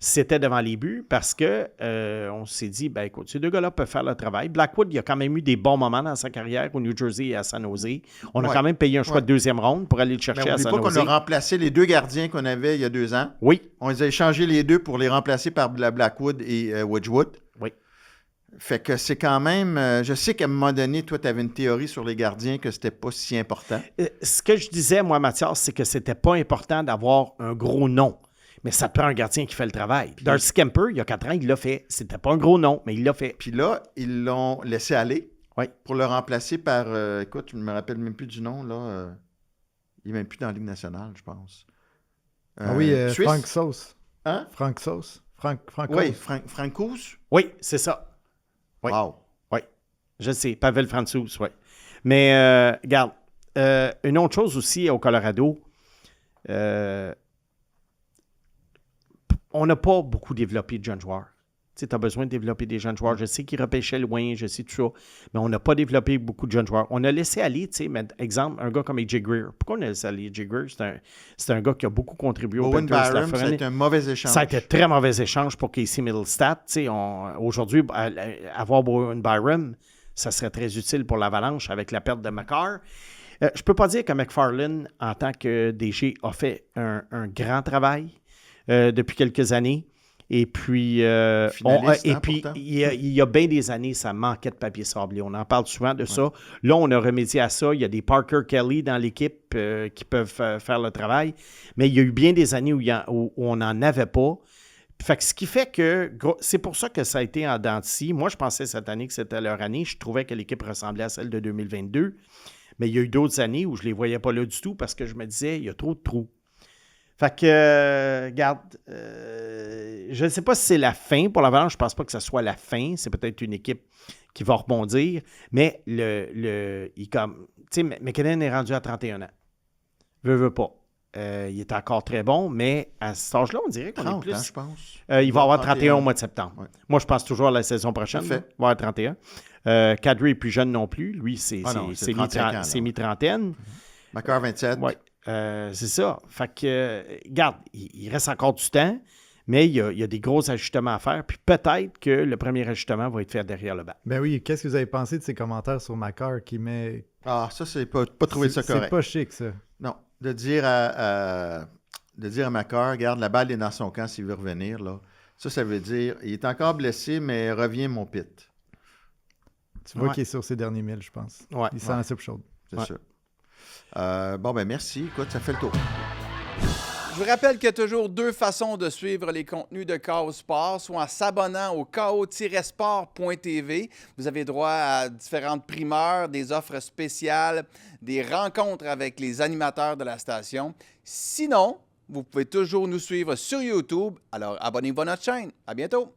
c'était devant les buts parce qu'on s'est dit, ben écoute, ces deux gars-là peuvent faire le travail. Blackwood, il a quand même eu des bons moments dans sa carrière au New Jersey et à San Jose. On a quand même payé un choix de deuxième ronde pour aller le chercher à San Jose. N'oublie pas qu'on a remplacé les 2 gardiens qu'on avait il y a 2 ans. Oui. On les a échangés les 2 pour les remplacer par Blackwood et Wedgwood. Oui. Fait que c'est quand même... je sais qu'à un moment donné, toi, tu avais une théorie sur les gardiens que c'était pas si important. Ce que je disais, moi, Mathias, c'est que c'était pas important d'avoir un gros nom. Mais ça te prend un gardien qui fait le travail. Darcy Kemper, il y a 4 ans, il l'a fait. C'était pas un gros nom, mais il l'a fait. Puis là, ils l'ont laissé aller Oui. pour le remplacer par... écoute, je me rappelle même plus du nom, là. Il n'est même plus dans la Ligue nationale, je pense. Oui, Suisse? Frank Sauce. Hein? Frank Sauce. Frank Oui, Francous. Oui, c'est ça. Oui. Wow. Oui. Je sais, Pavel Francouz, oui. Mais, regarde, une autre chose aussi au Colorado, on n'a pas beaucoup développé de jeunes joueurs. Tu as besoin de développer des jeunes joueurs. Je sais qu'ils repêchaient loin, je sais tout ça, mais on n'a pas développé beaucoup de jeunes joueurs. On a laissé aller, exemple, un gars comme AJ Greer. Pourquoi on a laissé aller AJ Greer? C'est un gars qui a beaucoup contribué au Owen Panthers de la Byram, ça a Floride. été un mauvais échange. Ça a été un très mauvais échange pour Casey Middlestat. Aujourd'hui, avoir Owen Byram, ça serait très utile pour l'Avalanche avec la perte de McCarr. Je ne peux pas dire que McFarlane, en tant que DG, a fait un grand travail depuis quelques années. Et puis, il y a bien des années, ça manquait de papier sablé. On en parle souvent de ça. Là, on a remédié à ça. Il y a des Parker Kelly dans l'équipe qui peuvent faire le travail. Mais il y a eu bien des années où on n'en avait pas. Fait que ce qui fait que c'est pour ça que ça a été en dents de scie. Moi, je pensais cette année que c'était leur année. Je trouvais que l'équipe ressemblait à celle de 2022. Mais il y a eu d'autres années où je ne les voyais pas là du tout parce que je me disais, il y a trop de trous. Fait que, regarde, je ne sais pas si c'est la fin pour l'Avalanche. Je ne pense pas que ce soit la fin. C'est peut-être une équipe qui va rebondir. Mais McKinnon est rendu à 31 ans. Veut pas. Il est encore très bon, mais à cet âge-là, on dirait qu'on est plus... 30 ans, je pense. Il va avoir 31 au mois de septembre. Ouais. Moi, je pense toujours à la saison prochaine. Il va avoir 31. Kadri est plus jeune non plus. Lui, c'est mi-trentaine. McCarr, 27. Oui. C'est ça. Fait que, regarde, il reste encore du temps, mais il y a des gros ajustements à faire. Puis peut-être que le premier ajustement va être fait derrière le banc. Ben oui, qu'est-ce que vous avez pensé de ces commentaires sur McCarr qui met... Ah, ça, c'est pas trouvé ça correct. C'est pas chic, ça. Non. De dire à McCarr, regarde, la balle est dans son camp s'il veut revenir, là. Ça veut dire, il est encore blessé, mais reviens, mon pit. Tu vois qu'il est sur ses derniers 1000, je pense. Ouais. Il sent la soupe chaude. C'est sûr. Merci. Écoute, ça fait le tour. Je vous rappelle qu'il y a toujours 2 façons de suivre les contenus de KO Sport, soit en s'abonnant au ko-sport.tv. Vous avez droit à différentes primeurs, des offres spéciales, des rencontres avec les animateurs de la station. Sinon, vous pouvez toujours nous suivre sur YouTube. Alors, abonnez-vous à notre chaîne. À bientôt.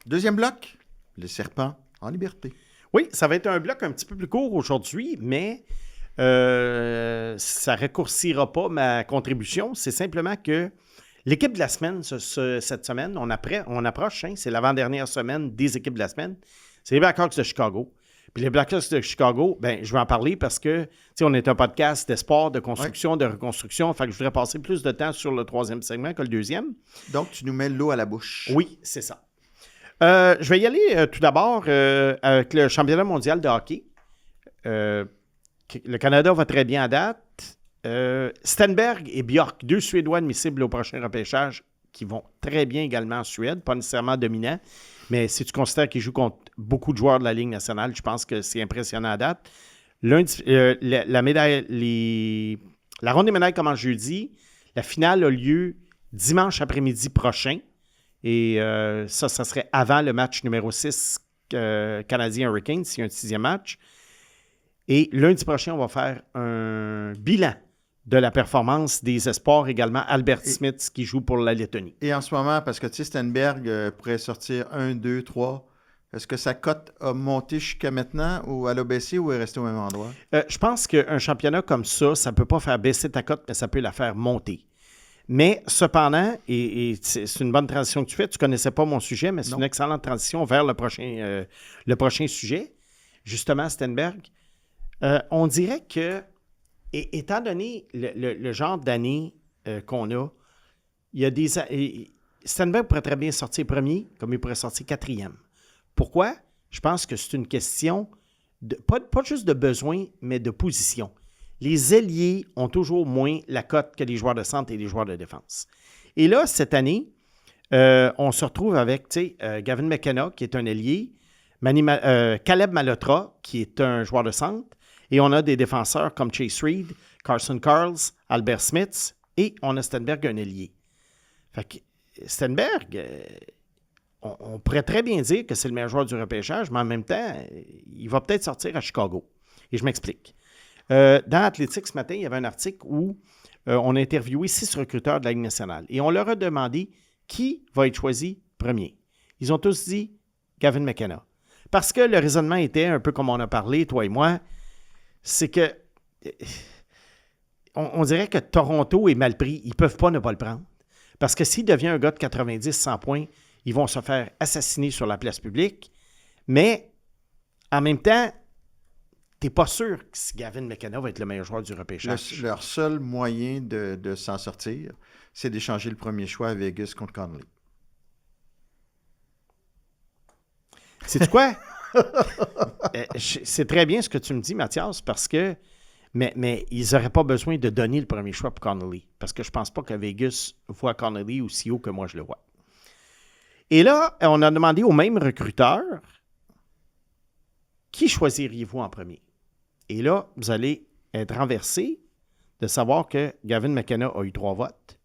Deuxième bloc, les serpents en liberté. Oui, ça va être un bloc un petit peu plus court aujourd'hui, mais... ça ne raccourcira pas ma contribution. C'est simplement que l'équipe de la semaine, cette semaine, on approche, c'est l'avant-dernière semaine des équipes de la semaine, c'est les Blackhawks de Chicago. Puis les Blackhawks de Chicago, je vais en parler parce que on est un podcast d'espoir, de construction, de reconstruction. Fait que je voudrais passer plus de temps sur le 3e segment que le 2e. Donc, tu nous mets l'eau à la bouche. Oui, c'est ça. Je vais y aller tout d'abord avec le championnat mondial de hockey. Le Canada va très bien à date. Stenberg et Bjork, 2 Suédois admissibles au prochain repêchage, qui vont très bien également en Suède, pas nécessairement dominants, mais si tu considères qu'ils jouent contre beaucoup de joueurs de la Ligue nationale, je pense que c'est impressionnant à date. La ronde des médailles commence jeudi. La finale a lieu dimanche après-midi prochain. Et ça serait avant le match numéro 6 Canadien Hurricanes, s'il y a un 6e match. Et lundi prochain, on va faire un bilan de la performance des espoirs, également Albert Smith qui joue pour la Lettonie. Et en ce moment, parce que Stenberg pourrait sortir 1, 2, 3, est-ce que sa cote a monté jusqu'à maintenant ou elle a baissé ou est restée au même endroit? Je pense qu'un championnat comme ça ne peut pas faire baisser ta cote, mais ça peut la faire monter. Mais cependant, et c'est une bonne transition que tu fais, tu ne connaissais pas mon sujet, mais c'est une excellente transition vers le prochain sujet. Justement, Stenberg, on dirait que, étant donné le genre d'année qu'on a, il y a Stenberg pourrait très bien sortir premier, comme il pourrait sortir 4e. Pourquoi? Je pense que c'est une question, pas juste de besoin, mais de position. Les ailiers ont toujours moins la cote que les joueurs de centre et les joueurs de défense. Et là, cette année, on se retrouve avec Gavin McKenna, qui est un ailier, Caleb Malotra, qui est un joueur de centre. Et on a des défenseurs comme Chase Reed, Carson Carls, Albert Smith. Et on a Stenberg, un ailier. Fait que Stenberg, on pourrait très bien dire que c'est le meilleur joueur du repêchage, mais en même temps, il va peut-être sortir à Chicago. Et je m'explique. Dans Athletic ce matin, il y avait un article où on a interviewé 6 recruteurs de la Ligue nationale. Et on leur a demandé qui va être choisi premier. Ils ont tous dit Gavin McKenna. Parce que le raisonnement était un peu comme on a parlé, toi et moi, c'est que on dirait que Toronto est mal pris. Ils ne peuvent pas ne pas le prendre. Parce que s'il devient un gars de 90-100 points, ils vont se faire assassiner sur la place publique. Mais en même temps, tu n'es pas sûr que si Gavin McKenna va être le meilleur joueur du repêchage. Leur seul moyen de s'en sortir, c'est d'échanger le premier choix à Vegas contre Connolly. Sais-tu quoi? C'est très bien ce que tu me dis, Mathias, parce que mais ils n'auraient pas besoin de donner le premier choix pour Connolly, parce que je ne pense pas que Vegas voit Connolly aussi haut que moi je le vois. Et là, on a demandé au même recruteur, qui choisiriez-vous en premier? Et là, vous allez être renversé de savoir que Gavin McKenna a eu 3 votes,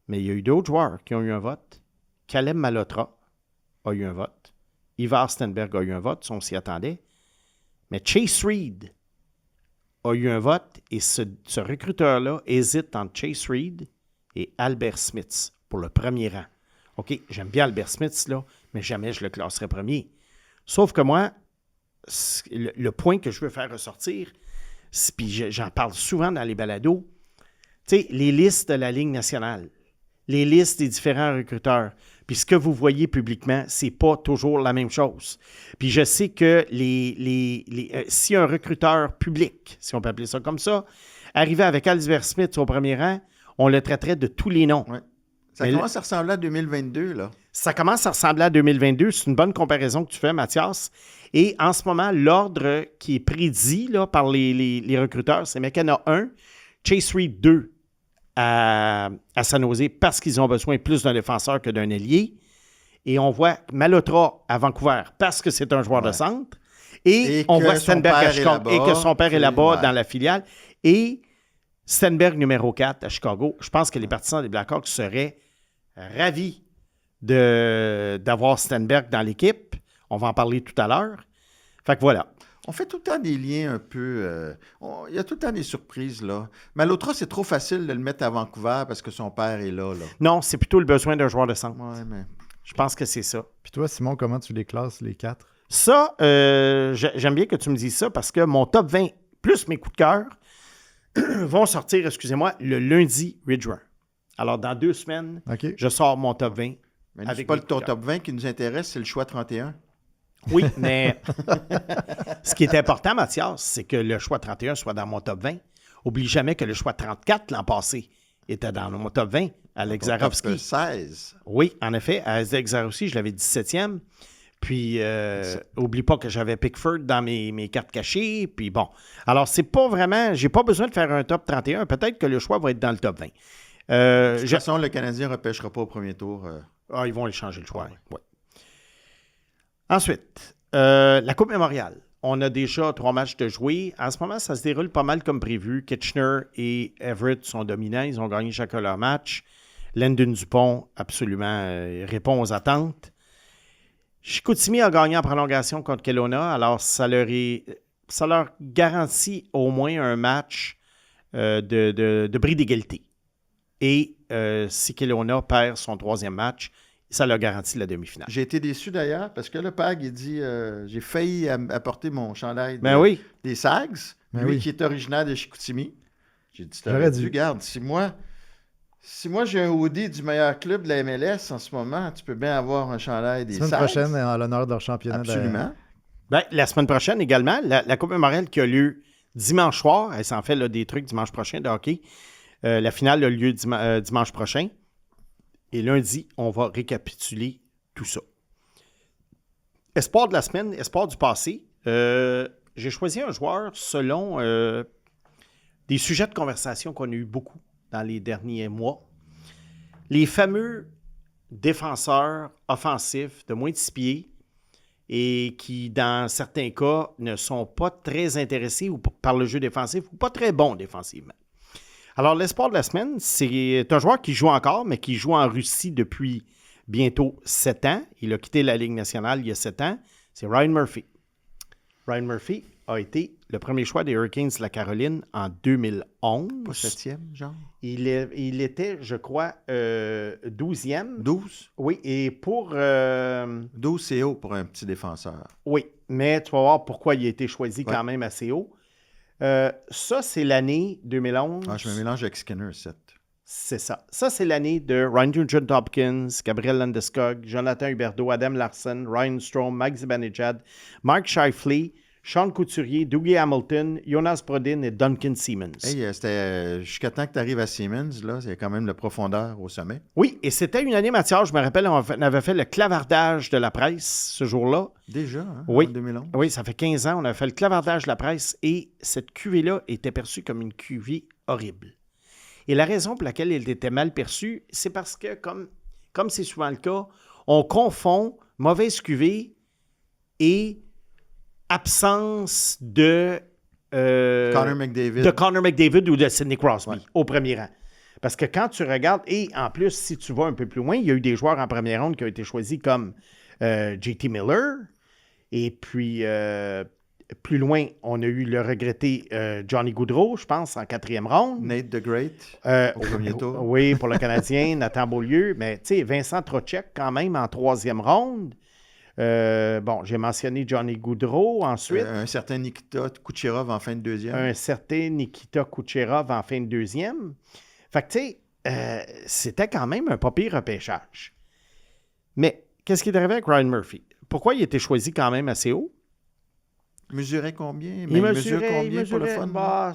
mais il y a eu d'autres joueurs qui ont eu un vote. Caleb Malotra a eu un vote. Ivar Stenberg a eu un vote, ça on s'y attendait. Mais Chase Reed a eu un vote et ce recruteur-là hésite entre Chase Reed et Albert Smith pour le premier rang. OK, j'aime bien Albert Smith, là, mais jamais je le classerai premier. Sauf que moi, le point que je veux faire ressortir, puis j'en parle souvent dans les balados, tu sais, les listes de la Ligue nationale, les listes des différents recruteurs, puis ce que vous voyez publiquement, c'est pas toujours la même chose. Puis je sais que si un recruteur public, si on peut appeler ça comme ça, arrivait avec Albert Smith au premier rang, on le traiterait de tous les noms. Ouais. Ça commence à ressembler à 2022, là. Ça commence à ressembler à 2022. C'est une bonne comparaison que tu fais, Mathias. Et en ce moment, l'ordre qui est prédit là, par les recruteurs, c'est McKenna 1, Chase Reed 2 à San Jose parce qu'ils ont besoin plus d'un défenseur que d'un ailier. Et on voit Malotra à Vancouver parce que c'est un joueur de centre. Et on voit Stenberg à Chicago et que son père est là-bas dans la filiale. Et Stenberg numéro 4 à Chicago. Je pense que les partisans des Blackhawks seraient ravis d'avoir Stenberg dans l'équipe. On va en parler tout à l'heure. Fait que voilà. On fait tout le temps des liens un peu... il y a tout le temps des surprises, là. Malotra, c'est trop facile de le mettre à Vancouver parce que son père est là. Non, c'est plutôt le besoin d'un joueur de centre. Ouais, mais... Je pense que c'est ça. Puis toi, Simon, comment tu les classes, les 4? Ça, j'aime bien que tu me dises ça parce que mon top 20 plus mes coups de cœur vont sortir, excusez-moi, le lundi Ridge Run. Alors, dans 2 semaines, je sors mon top 20. Mais c'est pas ton top 20 qui nous intéresse, c'est le choix 31. Oui, mais ce qui est important, Mathias, c'est que le choix 31 soit dans mon top 20. Oublie jamais que le choix 34 l'an passé était dans mon top 20. Alex Zarovski. Top 16. Oui, en effet, Alex Zarovski, je l'avais 17e. Puis, oublie pas que j'avais Pickford dans mes cartes cachées. Puis bon, alors c'est pas vraiment... J'ai pas besoin de faire un top 31. Peut-être que le choix va être dans le top 20. De toute façon, le Canadien ne repêchera pas au premier tour. Ils vont aller changer le choix. Ouais. Ensuite, la Coupe Mémorial. On a déjà 3 matchs de jouer. En ce moment, ça se déroule pas mal comme prévu. Kitchener et Everett sont dominants. Ils ont gagné chacun leur match. Landon Dupont, absolument, répond aux attentes. Chicoutimi a gagné en prolongation contre Kelowna. Alors, ça leur garantit au moins un match de bris d'égalité. Et si Kelowna perd son 3e match, ça leur garantit la demi-finale. J'ai été déçu d'ailleurs parce que le Pag, il dit j'ai failli apporter mon chandail des Sags, lui qui est originaire de Chicoutimi. J'ai dit t'aurais dû, garde, si moi j'ai un hoodie du meilleur club de la MLS en ce moment, tu peux bien avoir un chandail des Sags. La semaine prochaine, en l'honneur de leur championnat. Absolument. La semaine prochaine également, la Coupe Mémorial qui a lieu dimanche soir, elle s'en fait là, des trucs dimanche prochain de hockey. La finale a lieu dimanche prochain. Et lundi, on va récapituler tout ça. Espoir de la semaine, espoir du passé. J'ai choisi un joueur selon des sujets de conversation qu'on a eu beaucoup dans les derniers mois. Les fameux défenseurs offensifs de moins de 6 pieds et qui, dans certains cas, ne sont pas très intéressés par le jeu défensif ou pas très bons défensivement. Alors, l'espoir de la semaine, c'est un joueur qui joue encore, mais qui joue en Russie depuis bientôt 7 ans. Il a quitté la Ligue nationale il y a 7 ans. C'est Ryan Murphy. Ryan Murphy a été le premier choix des Hurricanes de la Caroline en 2011. Pas 7e, genre? Il était, je crois, 12e. 12? Oui, et pour... 12, c'est haut pour un petit défenseur. Oui, mais tu vas voir pourquoi il a été choisi quand même assez haut. Ça, c'est l'année 2011. Ah, je me mélange avec Skinner, 7. C'est ça. Ça, c'est l'année de Ryan Nugent Hopkins, Gabriel Landeskog, Jonathan Huberdeau, Adam Larson, Ryan Strome, Mike Zibanejad, Mark Scheifele, Sean Couturier, Dougie Hamilton, Jonas Brodin et Duncan Siemens. Hey, c'était jusqu'à temps que tu arrives à Siemens, là, c'est quand même la profondeur au sommet. Oui, et c'était une année, Mathias, je me rappelle, on avait fait le clavardage de la presse ce jour-là. Déjà, hein, Oui. en 2011. Oui, ça fait 15 ans, on a fait le clavardage de la presse et cette cuvée-là était perçue comme une cuvée horrible. Et la raison pour laquelle elle était mal perçue, c'est parce que, comme c'est souvent le cas, on confond mauvaise cuvée et absence de Connor McDavid ou de Sidney Crosby Ouais. au premier rang. Parce que quand tu regardes, et en plus, si tu vas un peu plus loin, il y a eu des joueurs en première ronde qui ont été choisis comme JT Miller, et puis plus loin, on a eu le regretté Johnny Gaudreau, je pense, en 4e ronde. Nate the Great, au premier tour. Oui, pour le Canadien, Nathan Beaulieu. Mais tu sais, Vincent Trocheck, quand même, en 3e ronde. Bon, j'ai mentionné Johnny Gaudreau ensuite. Un certain Nikita Kucherov en fin de 2e. Un certain Nikita Kucherov en fin de 2e. Fait que, tu sais, c'était quand même un pas pire repêchage. Mais qu'est-ce qui est arrivé avec Ryan Murphy? Pourquoi il a été choisi quand même assez haut? Mesurait combien? Il mesure combien pour le fun? Bah,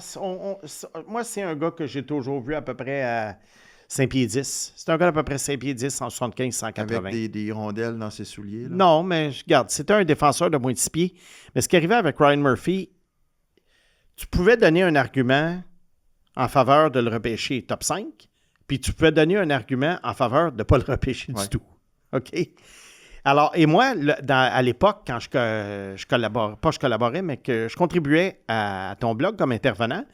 moi, c'est un gars que j'ai toujours vu à peu près à 5 pieds 10. C'est un gars d'à peu près 5 pieds 10, 175, 180. Avec des rondelles dans ses souliers. Là. Non, mais regarde, c'était un défenseur de moins de 6 pieds. Mais ce qui arrivait avec Ryan Murphy, tu pouvais donner un argument en faveur de le repêcher top 5, puis tu pouvais donner un argument en faveur de ne pas le repêcher du tout. OK? Alors, et moi, à l'époque, quand je collaborais, mais que je contribuais à ton blog comme intervenant,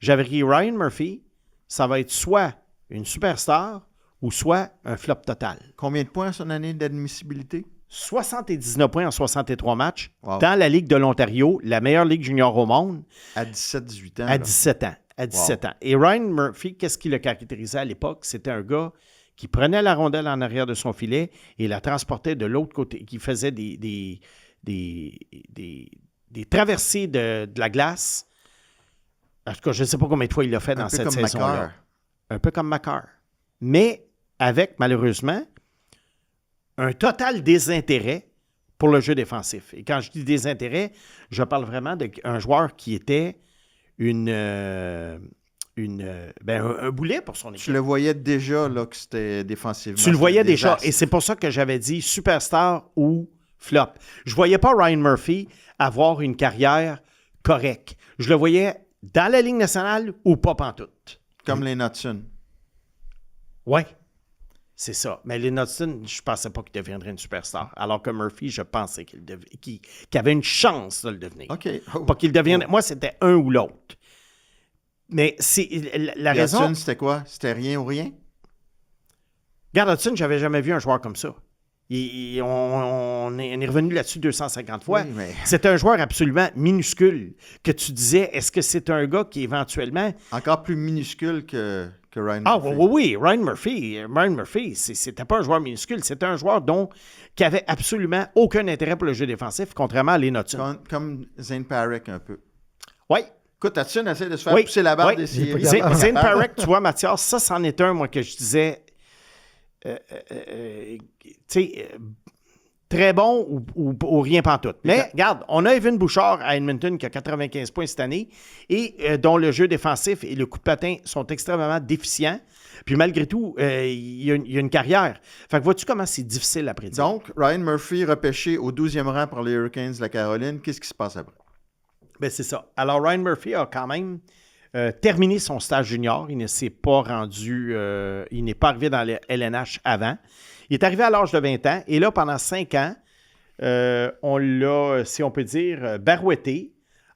j'avais dit Ryan Murphy, ça va être soit une superstar ou soit un flop total. Combien de points son année d'admissibilité? 79 points en 63 matchs Wow. dans la Ligue de l'Ontario, la meilleure ligue junior au monde. À 17-18 ans. À 17 ans. À 17 ans. Et Ryan Murphy, qu'est-ce qui le caractérisait à l'époque? C'était un gars qui prenait la rondelle en arrière de son filet et la transportait de l'autre côté, qui faisait des traversées de la glace. En tout cas, je ne sais pas combien de fois il l'a fait dans cette saison-là. Un peu comme Makar. Mais avec, malheureusement, un total désintérêt pour le jeu défensif. Et quand je dis désintérêt, je parle vraiment d'un joueur qui était un boulet pour son équipe. Tu le voyais déjà là, que c'était défensivement. Tu le voyais déjà. Et c'est pour ça que j'avais dit superstar ou flop. Je ne voyais pas Ryan Murphy avoir une carrière correcte. Je le voyais dans la Ligue nationale ou pas pantoute. Comme les Knudsen. Oui, c'est ça. Mais les Knudsen, je ne pensais pas qu'il deviendrait une superstar. Alors que Murphy, je pensais qu'il avait une chance de le devenir. OK. Pas qu'il devienne. Moi, c'était un ou l'autre. Mais c'est la raison. Hudson, c'était quoi? C'était rien ou rien? Regarde, Hudson, j'avais jamais vu un joueur comme ça. On est revenu là-dessus 250 fois. Oui, mais... C'est un joueur absolument minuscule que tu disais, est-ce que c'est un gars qui éventuellement... Encore plus minuscule que Ryan Murphy. Ah oui, Ryan Murphy, c'était pas un joueur minuscule, c'était un joueur qui avait absolument aucun intérêt pour le jeu défensif, contrairement à les Hudson. Comme Zane Parek un peu. Oui. Écoute, Hudson essaie de se faire pousser la barre des séries. Zane Parek, tu vois, Mathias, ça, c'en est un, moi, que je disais... très bon ou rien pantoute. Mais regarde, on a Evan Bouchard à Edmonton qui a 95 points cette année et dont le jeu défensif et le coup de patin sont extrêmement déficients. Puis malgré tout, il y a une carrière. Fait que vois-tu comment c'est difficile à prédire? Donc, Ryan Murphy repêché au 12e rang par les Hurricanes de la Caroline. Qu'est-ce qui se passe après? Ben c'est ça. Alors, Ryan Murphy a quand même terminé son stage junior. Il ne s'est pas rendu... il n'est pas arrivé dans le LNH avant. Il est arrivé à l'âge de 20 ans. Et là, pendant 5 ans, on l'a, si on peut dire, barouetté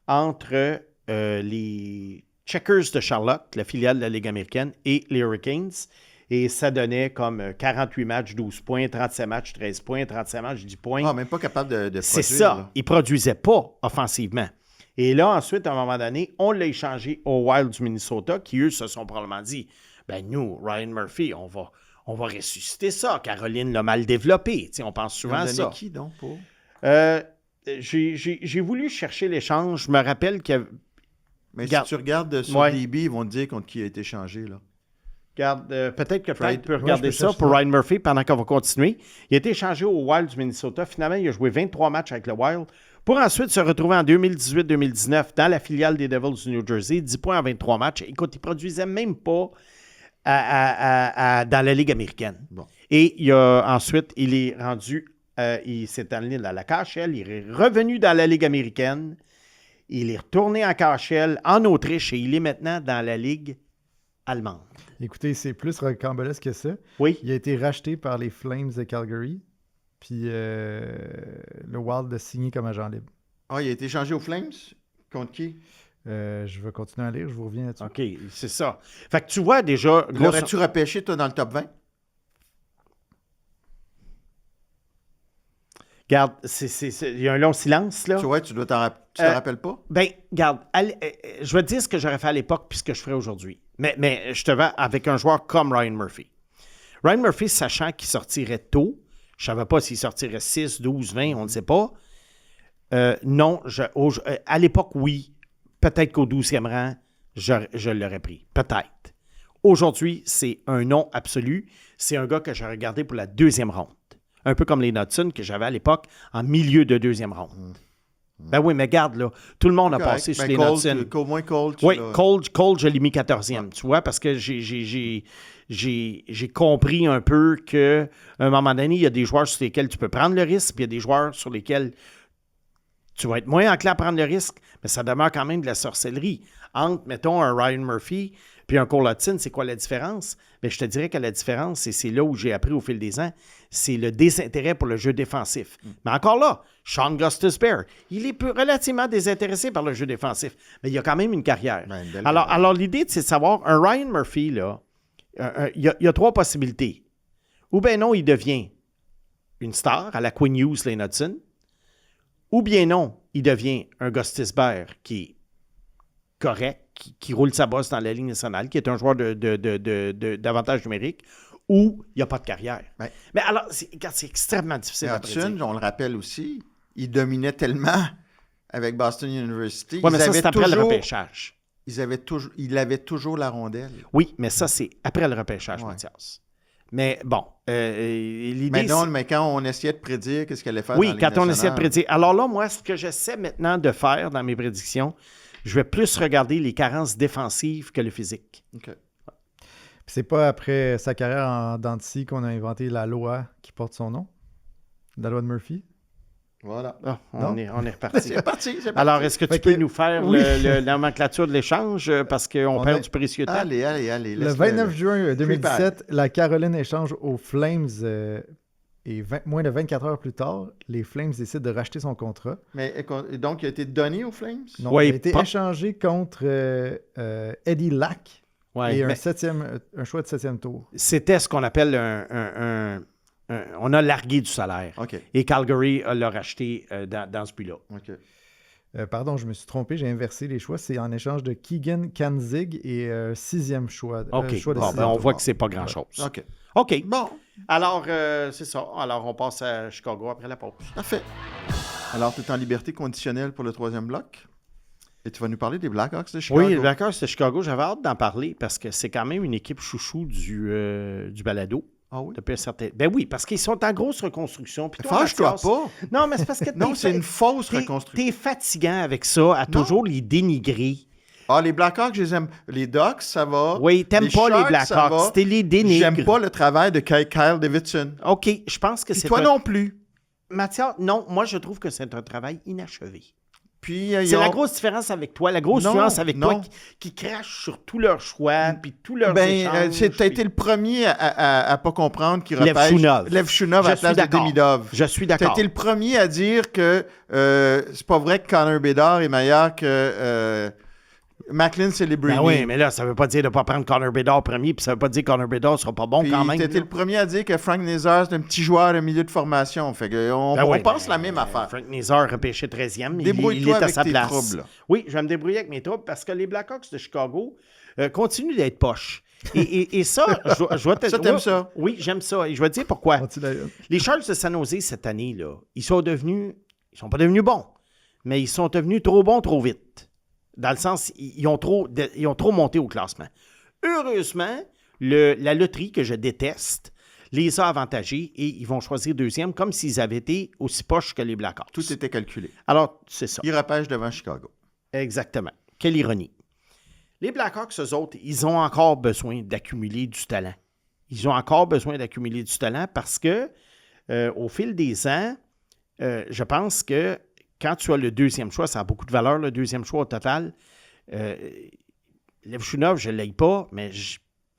entre les Checkers de Charlotte, la filiale de la Ligue américaine, et les Hurricanes. Et ça donnait comme 48 matchs, 12 points, 37 matchs, 13 points, 35 matchs, 10 points. Ah, même pas capable de produire. C'est ça. Là. Il ne produisait pas offensivement. Et là, ensuite, à un moment donné, on l'a échangé au Wild du Minnesota, qui, eux, se sont probablement dit, nous, Ryan Murphy, on va ressusciter ça. Caroline l'a mal développé. On pense souvent à ça. Qui, donc, pour? J'ai voulu chercher l'échange. Je me rappelle qu'il y avait... Mais si tu regardes sur DB, ils vont te dire contre qui a été échangé, là. Regarde, peut-être que Frank peut je regarder peux ça pour Ryan Murphy pendant qu'on va continuer. Il a été échangé au Wild du Minnesota. Finalement, il a joué 23 matchs avec le Wild pour ensuite se retrouver en 2018-2019 dans la filiale des Devils du New Jersey. 10 points en 23 matchs. Écoute, il ne produisait même pas dans la Ligue américaine. Bon. Et ensuite, il est rendu, il s'est allé dans la KHL. Il est revenu dans la Ligue américaine. Il est retourné en KHL en Autriche et il est maintenant dans la Ligue allemande. Écoutez, c'est plus rocambolesque que ça. Oui. Il a été racheté par les Flames de Calgary, puis le Wild a signé comme agent libre. Ah, il a été échangé aux Flames? Contre qui? Je vais continuer à lire, je vous reviens là-dessus. OK, c'est ça. Fait que tu vois déjà... L'aurais-tu repêché, toi, dans le top 20? Regarde, il y a un long silence, là. Tu vois, tu te rappelles pas? Ben, regarde, je vais te dire ce que j'aurais fait à l'époque puis ce que je ferais aujourd'hui. Mais je te vais avec un joueur comme Ryan Murphy. Ryan Murphy, sachant qu'il sortirait tôt, je ne savais pas s'il sortirait 6, 12, 20, on ne sait pas. Non, à l'époque, oui. Peut-être qu'au 12e rang, je l'aurais pris. Peut-être. Aujourd'hui, c'est un non absolu. C'est un gars que j'ai regardé pour la 2e ronde. Un peu comme les Knudsen que j'avais à l'époque en milieu de 2e ronde. Ben oui, mais regarde, là, tout le monde a passé sur les Knudsen. Au moins Cole. Oui, Cole, je l'ai mis 14e, tu vois, parce que j'ai compris un peu qu'à un moment donné, il y a des joueurs sur lesquels tu peux prendre le risque, puis il y a des joueurs sur lesquels tu vas être moins enclin à prendre le risque, mais ça demeure quand même de la sorcellerie. Entre, mettons, un Ryan Murphy puis un Cole Hudson, c'est quoi la différence? Bien, je te dirais que la différence, et c'est là où j'ai appris au fil des ans, c'est le désintérêt pour le jeu défensif. Mais encore là, Sean Gostisbehere, il est relativement désintéressé par le jeu défensif, mais il a quand même une carrière. Alors l'idée, c'est de savoir, un Ryan Murphy, là, il y a 3 possibilités. Ou bien non, il devient une star à la Quinn Hughes, Lane Hudson. Ou bien non, il devient un Gostisbehere qui est correct, qui roule sa bosse dans la Ligue nationale, qui est un joueur d'avantage numérique, ou il n'y a pas de carrière. Ouais. Mais alors, c'est extrêmement difficile à prédire. Hudson, on le rappelle aussi, il dominait tellement avec Boston University. Oui, mais ça, c'est après le repêchage. Il avait toujours la rondelle. Oui, mais ça, c'est après le repêchage, Mathias. Mais bon, l'idée... Mais quand on essayait de prédire qu'est-ce qu'elle allait faire dans la Ligue nationale. Oui, quand on essayait de prédire. Alors là, moi, ce que j'essaie maintenant de faire dans mes prédictions, je vais plus regarder les carences défensives que le physique. OK. C'est pas après sa carrière en dents de scie qu'on a inventé la loi qui porte son nom? La loi de Murphy? Voilà. Oh, on est reparti. C'est parti. Alors, est-ce que tu peux nous faire la nomenclature de l'échange parce qu'on perd du précieux temps? Allez. Le 29 juin 2017, la Caroline échange aux Flames et moins de 24 heures plus tard, les Flames décident de racheter son contrat. Mais donc, il a été donné aux Flames? Non, il a été échangé contre Eddie Lack et un choix de 7e tour. C'était ce qu'on appelle on a largué du salaire. Okay. Et Calgary l'a racheté dans ce but-là. OK. Pardon, je me suis trompé, j'ai inversé les choix. C'est en échange de Keegan Kanzig et 6e choix. OK. On voit que c'est pas grand-chose. OK. Bon. Alors, c'est ça. Alors, on passe à Chicago après la pause. Parfait. Alors, tu es en liberté conditionnelle pour le 3e bloc. Et tu vas nous parler des Blackhawks de Chicago. Oui, les Blackhawks de Chicago. J'avais hâte d'en parler parce que c'est quand même une équipe chouchou du balado. Ah oui? Depuis un certain... Ben oui, parce qu'ils sont en grosse reconstruction. Fâche-toi pas. Non, mais c'est parce que... Non, c'est une fausse reconstruction. T'es fatigant avec ça, à toujours les dénigrer. Ah, les Blackhawks, je les aime. Les Ducks, ça va. Oui, t'aimes pas les Blackhawks. T'es les dénigres. J'aime pas le travail de Kyle Davidson. OK, je pense que c'est... Toi non plus. Mathias, non, moi, je trouve que c'est un travail inachevé. Puis, C'est la grosse différence avec toi. La grosse différence avec toi non. qui crache sur tous leurs choix puis tous leurs échanges. Tu as été le premier à pas comprendre qu'il repêche Levchunov. Levchunov à la Je place suis de d'accord. Demidov. Je suis Tu as d'accord. été le premier à dire que c'est pas vrai que Connor Bedard est meilleur que Macklin Celebrity. Ben oui, mais là, ça veut pas dire de ne pas prendre Connor Bedard premier, puis ça veut pas dire que Connor Bedard sera pas bon Puis quand même. tu été le premier à dire que Frank Nazar, c'est un petit joueur de milieu de formation. Fait que on pense la même affaire. Frank Nazar repêché 13e. Il est Débrouille-toi à avec sa tes place. troubles. Là. Oui, je vais me débrouiller avec mes troubles parce que les Blackhawks de Chicago continuent d'être poches. Et ça, je vais te Ça, t'aimes ça? Oui, j'aime ça. Et je vais te dire pourquoi. Continue. Les Sharks de San Jose cette année, là, ils sont pas devenus bons, mais ils sont devenus trop bons trop vite. Dans le sens, ils ont trop monté au classement. Heureusement, la loterie que je déteste les a avantagés et ils vont choisir deuxième comme s'ils avaient été aussi poches que les Blackhawks. Tout était calculé. Alors, c'est ça. Il repêche devant Chicago. Exactement. Quelle ironie. Les Blackhawks, eux autres, ils ont encore besoin d'accumuler du talent. Ils ont encore besoin d'accumuler du talent parce que, au fil des ans, je pense que quand tu as le deuxième choix, ça a beaucoup de valeur, le deuxième choix au total. Levchunov, je ne l'aime pas, mais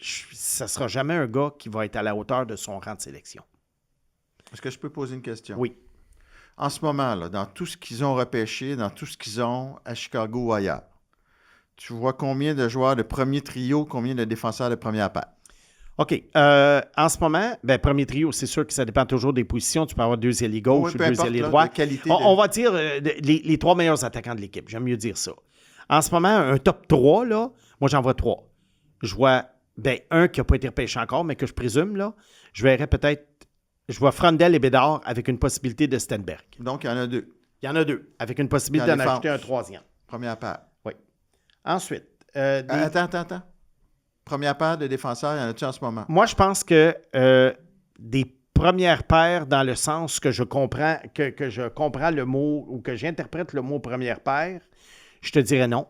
ça ne sera jamais un gars qui va être à la hauteur de son rang de sélection. Est-ce que je peux poser une question? Oui. En ce moment, là, dans tout ce qu'ils ont repêché, dans tout ce qu'ils ont à Chicago ou ailleurs, tu vois combien de joueurs de premier trio, combien de défenseurs de première paire? OK. En ce moment, premier trio, c'est sûr que ça dépend toujours des positions. Tu peux avoir deux ailiers gauche ou deux ailiers droit. On va dire les trois meilleurs attaquants de l'équipe. J'aime mieux dire ça. En ce moment, un top 3, là, moi, j'en vois 3. Je vois un qui n'a pas été repêché encore, mais que je présume, là. Je vois Frandel et Bédard avec une possibilité de Stenberg. Donc, il y en a 2. Il y en a 2, avec une possibilité d'en ajouter un troisième. Première paire. Oui. Ensuite. Attends. Première paire de défenseurs, il y en a-tu en ce moment? Moi, je pense que des premières paires, dans le sens que je comprends le mot ou que j'interprète le mot première paire, je te dirais non.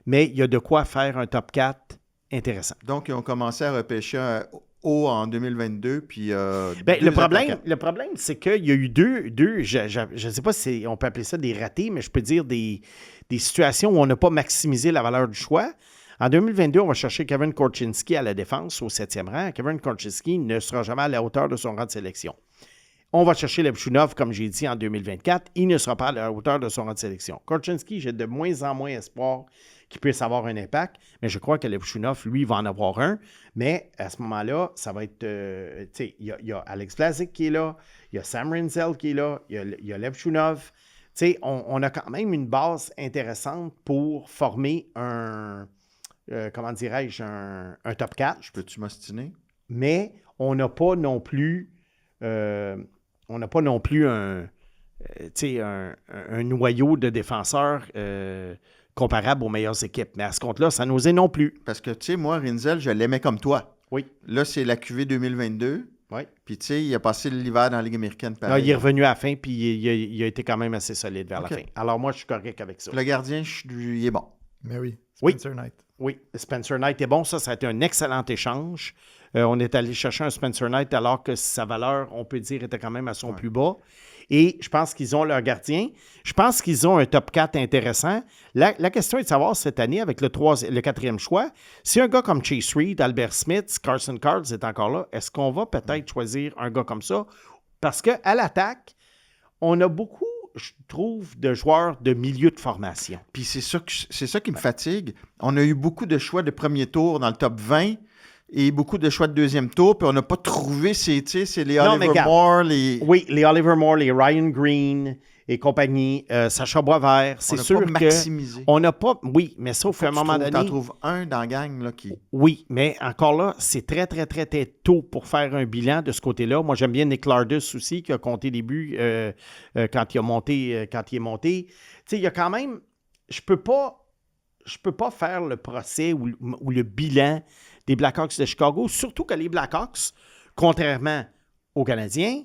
Mais il y a de quoi faire un top 4 intéressant. Donc, ils ont commencé à repêcher haut en 2022, puis... le problème, c'est qu'il y a eu deux je ne sais pas si on peut appeler ça des ratés, mais je peux dire des situations où on n'a pas maximisé la valeur du choix. En 2022, on va chercher Kevin Korchinski à la défense au 7e rang. Kevin Korchinski ne sera jamais à la hauteur de son rang de sélection. On va chercher Levchunov, comme j'ai dit, en 2024. Il ne sera pas à la hauteur de son rang de sélection. Korchinski, j'ai de moins en moins espoir qu'il puisse avoir un impact, mais je crois que Levchunov, lui, va en avoir un. Mais à ce moment-là, ça va être... il y a Alex Vlasic qui est là, il y a Sam Rinzel qui est là, il y a Levchunov. On a quand même une base intéressante pour former un top 4. Je peux-tu m'ostiner? Mais on n'a pas non plus un noyau de défenseurs comparable aux meilleures équipes. Mais à ce compte-là, ça n'osait non plus. Parce que, tu sais, moi, Rinzel, je l'aimais comme toi. Oui. Là, c'est la QV 2022. Oui. Puis, tu sais, il a passé l'hiver dans la Ligue américaine. Non, il est revenu à la fin, puis il a été quand même assez solide vers la fin. Alors, moi, je suis correct avec ça. Le gardien, il est bon. Mais oui, Spencer Knight. Oui, Spencer Knight est bon. Ça a été un excellent échange. On est allé chercher un Spencer Knight alors que sa valeur, on peut dire, était quand même à son plus bas. Et je pense qu'ils ont leur gardien. Je pense qu'ils ont un top 4 intéressant. La question est de savoir cette année, avec le 4e choix, si un gars comme Chase Reed, Albert Smith, Carson Cards est encore là, est-ce qu'on va peut-être choisir un gars comme ça? Parce qu'à l'attaque, on a beaucoup, je trouve, de joueurs de milieu de formation. Puis c'est ça qui me fatigue. On a eu beaucoup de choix de premier tour dans le top 20 et beaucoup de choix de deuxième tour, puis on n'a pas trouvé c'est les Oliver Moore, Oui, les Oliver Moore, les Ryan Green et compagnie, Sacha Boisvert. C'est sûr que on n'a pas... Oui, mais sauf qu'à un moment donné... Tu en trouves un dans la gang là, qui... Oui, mais encore là, c'est très, très, très, très tôt pour faire un bilan de ce côté-là. Moi, j'aime bien Nick Lardus aussi, qui a compté des buts quand il est monté. Tu sais, il y a quand même... Je peux pas faire le procès ou le bilan des Blackhawks de Chicago, surtout que les Blackhawks, contrairement aux Canadiens,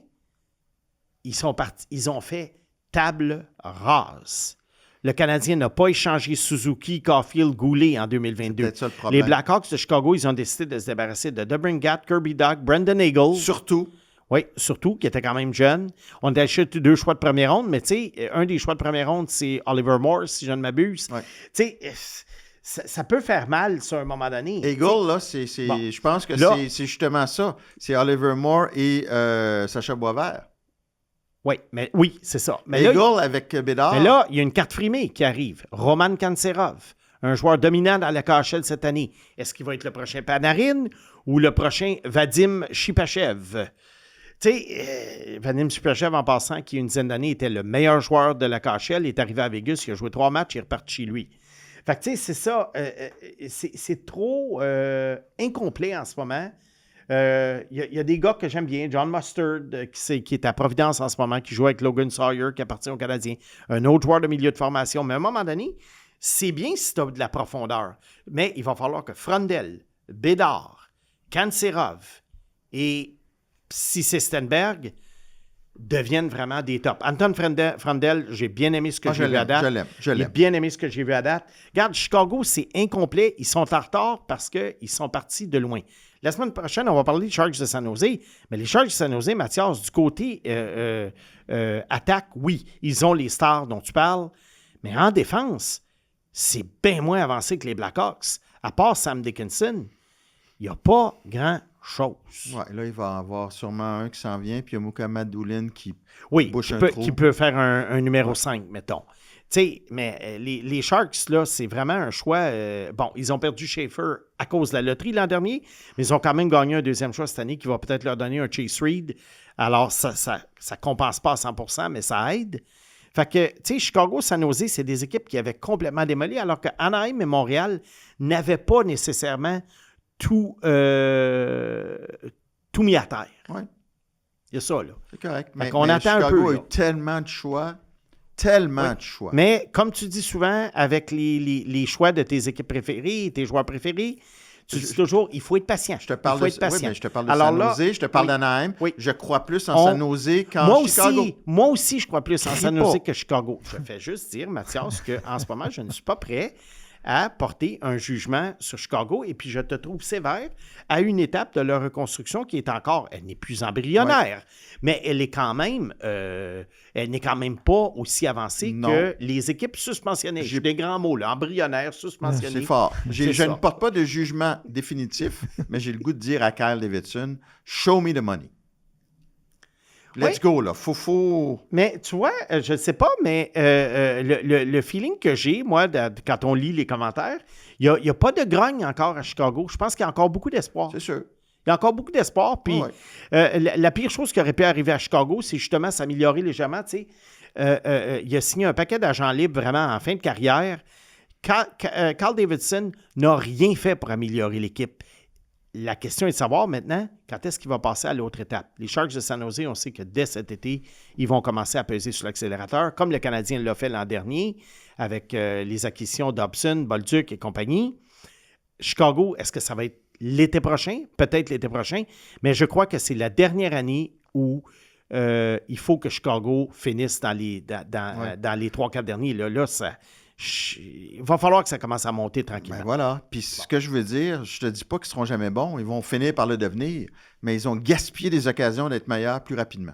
ils ont fait table rase. Le Canadien n'a pas échangé Suzuki, Caulfield, Goulet en 2022. Les Blackhawks de Chicago, ils ont décidé de se débarrasser de DeBrincat, Kirby Dach, Brendan Eagles. Surtout. Oui, surtout qu'il était quand même jeune. On a acheté 2 choix de première ronde, mais tu sais, un des choix de première ronde, c'est Oliver Moore, si je ne m'abuse. Ouais. Tu sais, ça peut faire mal sur un moment donné. Eagle, là, Bon. je pense que Là- c'est justement ça. C'est Oliver Moore et Sacha Boisvert. Oui, c'est ça. Mais Eagle là, avec Bédard. mais là, il y a une carte frimée qui arrive. Roman Kanserov, un joueur dominant dans la KHL cette année. Est-ce qu'il va être le prochain Panarin ou le prochain Vadim Shipachev? Tu sais, Vadim Shipachev, en passant, qui il y a une dizaine d'années était le meilleur joueur de la KHL, est arrivé à Vegas, il a joué 3 matchs, il est reparti chez lui. Fait que tu sais, c'est ça. C'est trop incomplet en ce moment. Il y a des gars que j'aime bien. John Mustard, qui est à Providence en ce moment, qui joue avec Logan Sawyer, qui appartient aux Canadiens. Un autre joueur de milieu de formation. Mais à un moment donné, c'est bien si tu as de la profondeur. Mais il va falloir que Frondel, Bédard, Kanserov et si c'est Stenberg deviennent vraiment des tops. Anton Frondel, j'ai bien aimé ce que j'ai vu à date. Je J'ai l'aime. bien aimé ce que j'ai vu à date. Regarde, Chicago, c'est incomplet. Ils sont en retard parce qu'ils sont partis de loin. La semaine prochaine, on va parler des Sharks de San Jose. Mais les Sharks de San Jose, Mathias, du côté attaque, oui, ils ont les stars dont tu parles. Mais en défense, c'est bien moins avancé que les Blackhawks. À part Sam Dickinson, il n'y a pas grand-chose. Ouais, là, il va y avoir sûrement un qui s'en vient, puis il y a Moukama Doulin qui Oui, bouche qui un peut, trou. qui peut faire un numéro 5, mettons. Tu sais, mais les Sharks, là, c'est vraiment un choix. Bon, ils ont perdu Schaefer à cause de la loterie l'an dernier, mais ils ont quand même gagné un deuxième choix cette année qui va peut-être leur donner un Chase Reed. Alors, ça compense pas à 100%, mais ça aide. Fait que, tu sais, Chicago, San Jose, c'est des équipes qui avaient complètement démoli, alors que Anaheim et Montréal n'avaient pas nécessairement tout mis à terre. Ouais. Il y a ça, là. C'est correct. Fait qu'on attend un Chicago peu, a là. eu tellement de choix. Tellement de choix. Mais comme tu dis souvent, avec les choix de tes équipes préférées, tes joueurs préférés, tu dis toujours, il faut être patient. Je te parle il faut de, être patient. oui, mais je te parle de Alors San là, Jose, je te parle oui. d'Anaheim. Oui. Je crois plus en San Jose qu'en moi Chicago. moi aussi, je crois plus en Crie San Jose pas. que Chicago. Je fais juste dire, Mathias, qu'en ce moment, je ne suis pas prêt à porter un jugement sur Chicago et puis je te trouve sévère à une étape de leur reconstruction qui est encore, elle n'est plus embryonnaire, mais elle n'est quand même pas aussi avancée Non. que les équipes suspensionnées. J'ai des grands mots, là, embryonnaire, suspensionné. C'est fort. C'est Je ça. ne porte pas de jugement définitif, mais j'ai le goût de dire à Kyle Davidson, show me the money. Let's go, là. Faut... Mais tu vois, je ne sais pas, mais le feeling que j'ai, moi, quand on lit les commentaires, il n'y a pas de grogne encore à Chicago. Je pense qu'il y a encore beaucoup d'espoir. C'est sûr. Il y a encore beaucoup d'espoir. Puis Ouais. la pire chose qui aurait pu arriver à Chicago, c'est justement s'améliorer légèrement. Tu sais, il a signé un paquet d'agents libres vraiment en fin de carrière. Carl Davidson n'a rien fait pour améliorer l'équipe. La question est de savoir maintenant quand est-ce qu'il va passer à l'autre étape. Les Sharks de San Jose, on sait que dès cet été, ils vont commencer à peser sur l'accélérateur, comme le Canadien l'a fait l'an dernier avec les acquisitions Dobson, Bolduc et compagnie. Chicago, est-ce que ça va être l'été prochain? Peut-être l'été prochain, mais je crois que c'est la dernière année où il faut que Chicago finisse dans les 3-4 derniers. Là, il va falloir que ça commence à monter tranquillement. Ben voilà. Puis ce que je veux dire, je te dis pas qu'ils seront jamais bons. Ils vont finir par le devenir, mais ils ont gaspillé des occasions d'être meilleurs plus rapidement.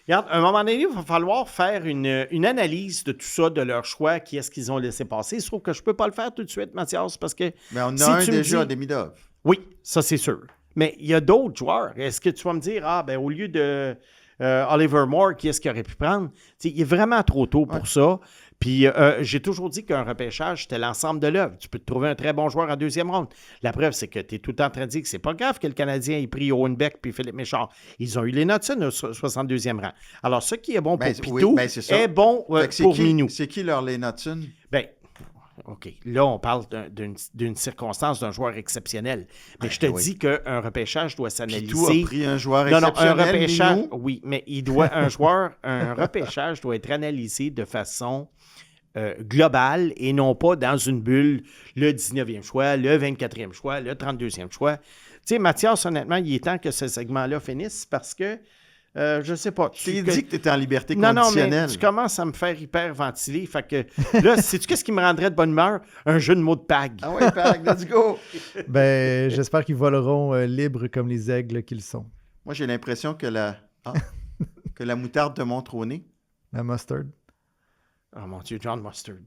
Regarde, à un moment donné, il va falloir faire une analyse de tout ça, de leur choix, qui est-ce qu'ils ont laissé passer. Sauf que je ne peux pas le faire tout de suite, Mathias, parce que... Mais on a si un tu me déjà, dis- Demidov. Oui, ça c'est sûr. Mais il y a d'autres joueurs. Est-ce que tu vas me dire, au lieu de Oliver Moore, qui est-ce qu'il aurait pu prendre? T'sais, il est vraiment trop tôt pour ça. Puis j'ai toujours dit qu'un repêchage, c'était l'ensemble de l'œuvre. Tu peux te trouver un très bon joueur en deuxième ronde. La preuve, c'est que tu es tout le temps en train de dire que c'est pas grave que le Canadien ait pris Owen Beck puis Philippe Méchard. Ils ont eu les Knudsen au 62e rang. Alors, ce qui est bon pour Pitou c'est ça. est bon Fait que c'est pour qui- Minou. C'est qui leur Lee Knudsen? Ben, OK. Là, on parle d'une circonstance d'un joueur exceptionnel. Mais je te oui. dis qu'un repêchage doit Pitou s'analyser. a pris un joueur Non, un exceptionnel, repêchage, Minou. oui, mais un repêchage doit être analysé de façon globale et non pas dans une bulle, le 19e choix, le 24e choix, le 32e choix. Tu sais, Mathias, honnêtement, il est temps que ce segment-là finisse parce que, je sais pas. Tu t'es dit que tu étais en liberté Non, conditionnelle. mais tu commences à me faire hyperventiler. Fait que là, sais-tu qu'est-ce qui me rendrait de bonne humeur? Un jeu de mots de PAG. Ah ouais, Pag, let's go! Ben, j'espère qu'ils voleront libres comme les aigles qu'ils sont. Moi, j'ai l'impression que Ah, que la moutarde te montre au nez? La mustard. Oh mon Dieu, John Mustard.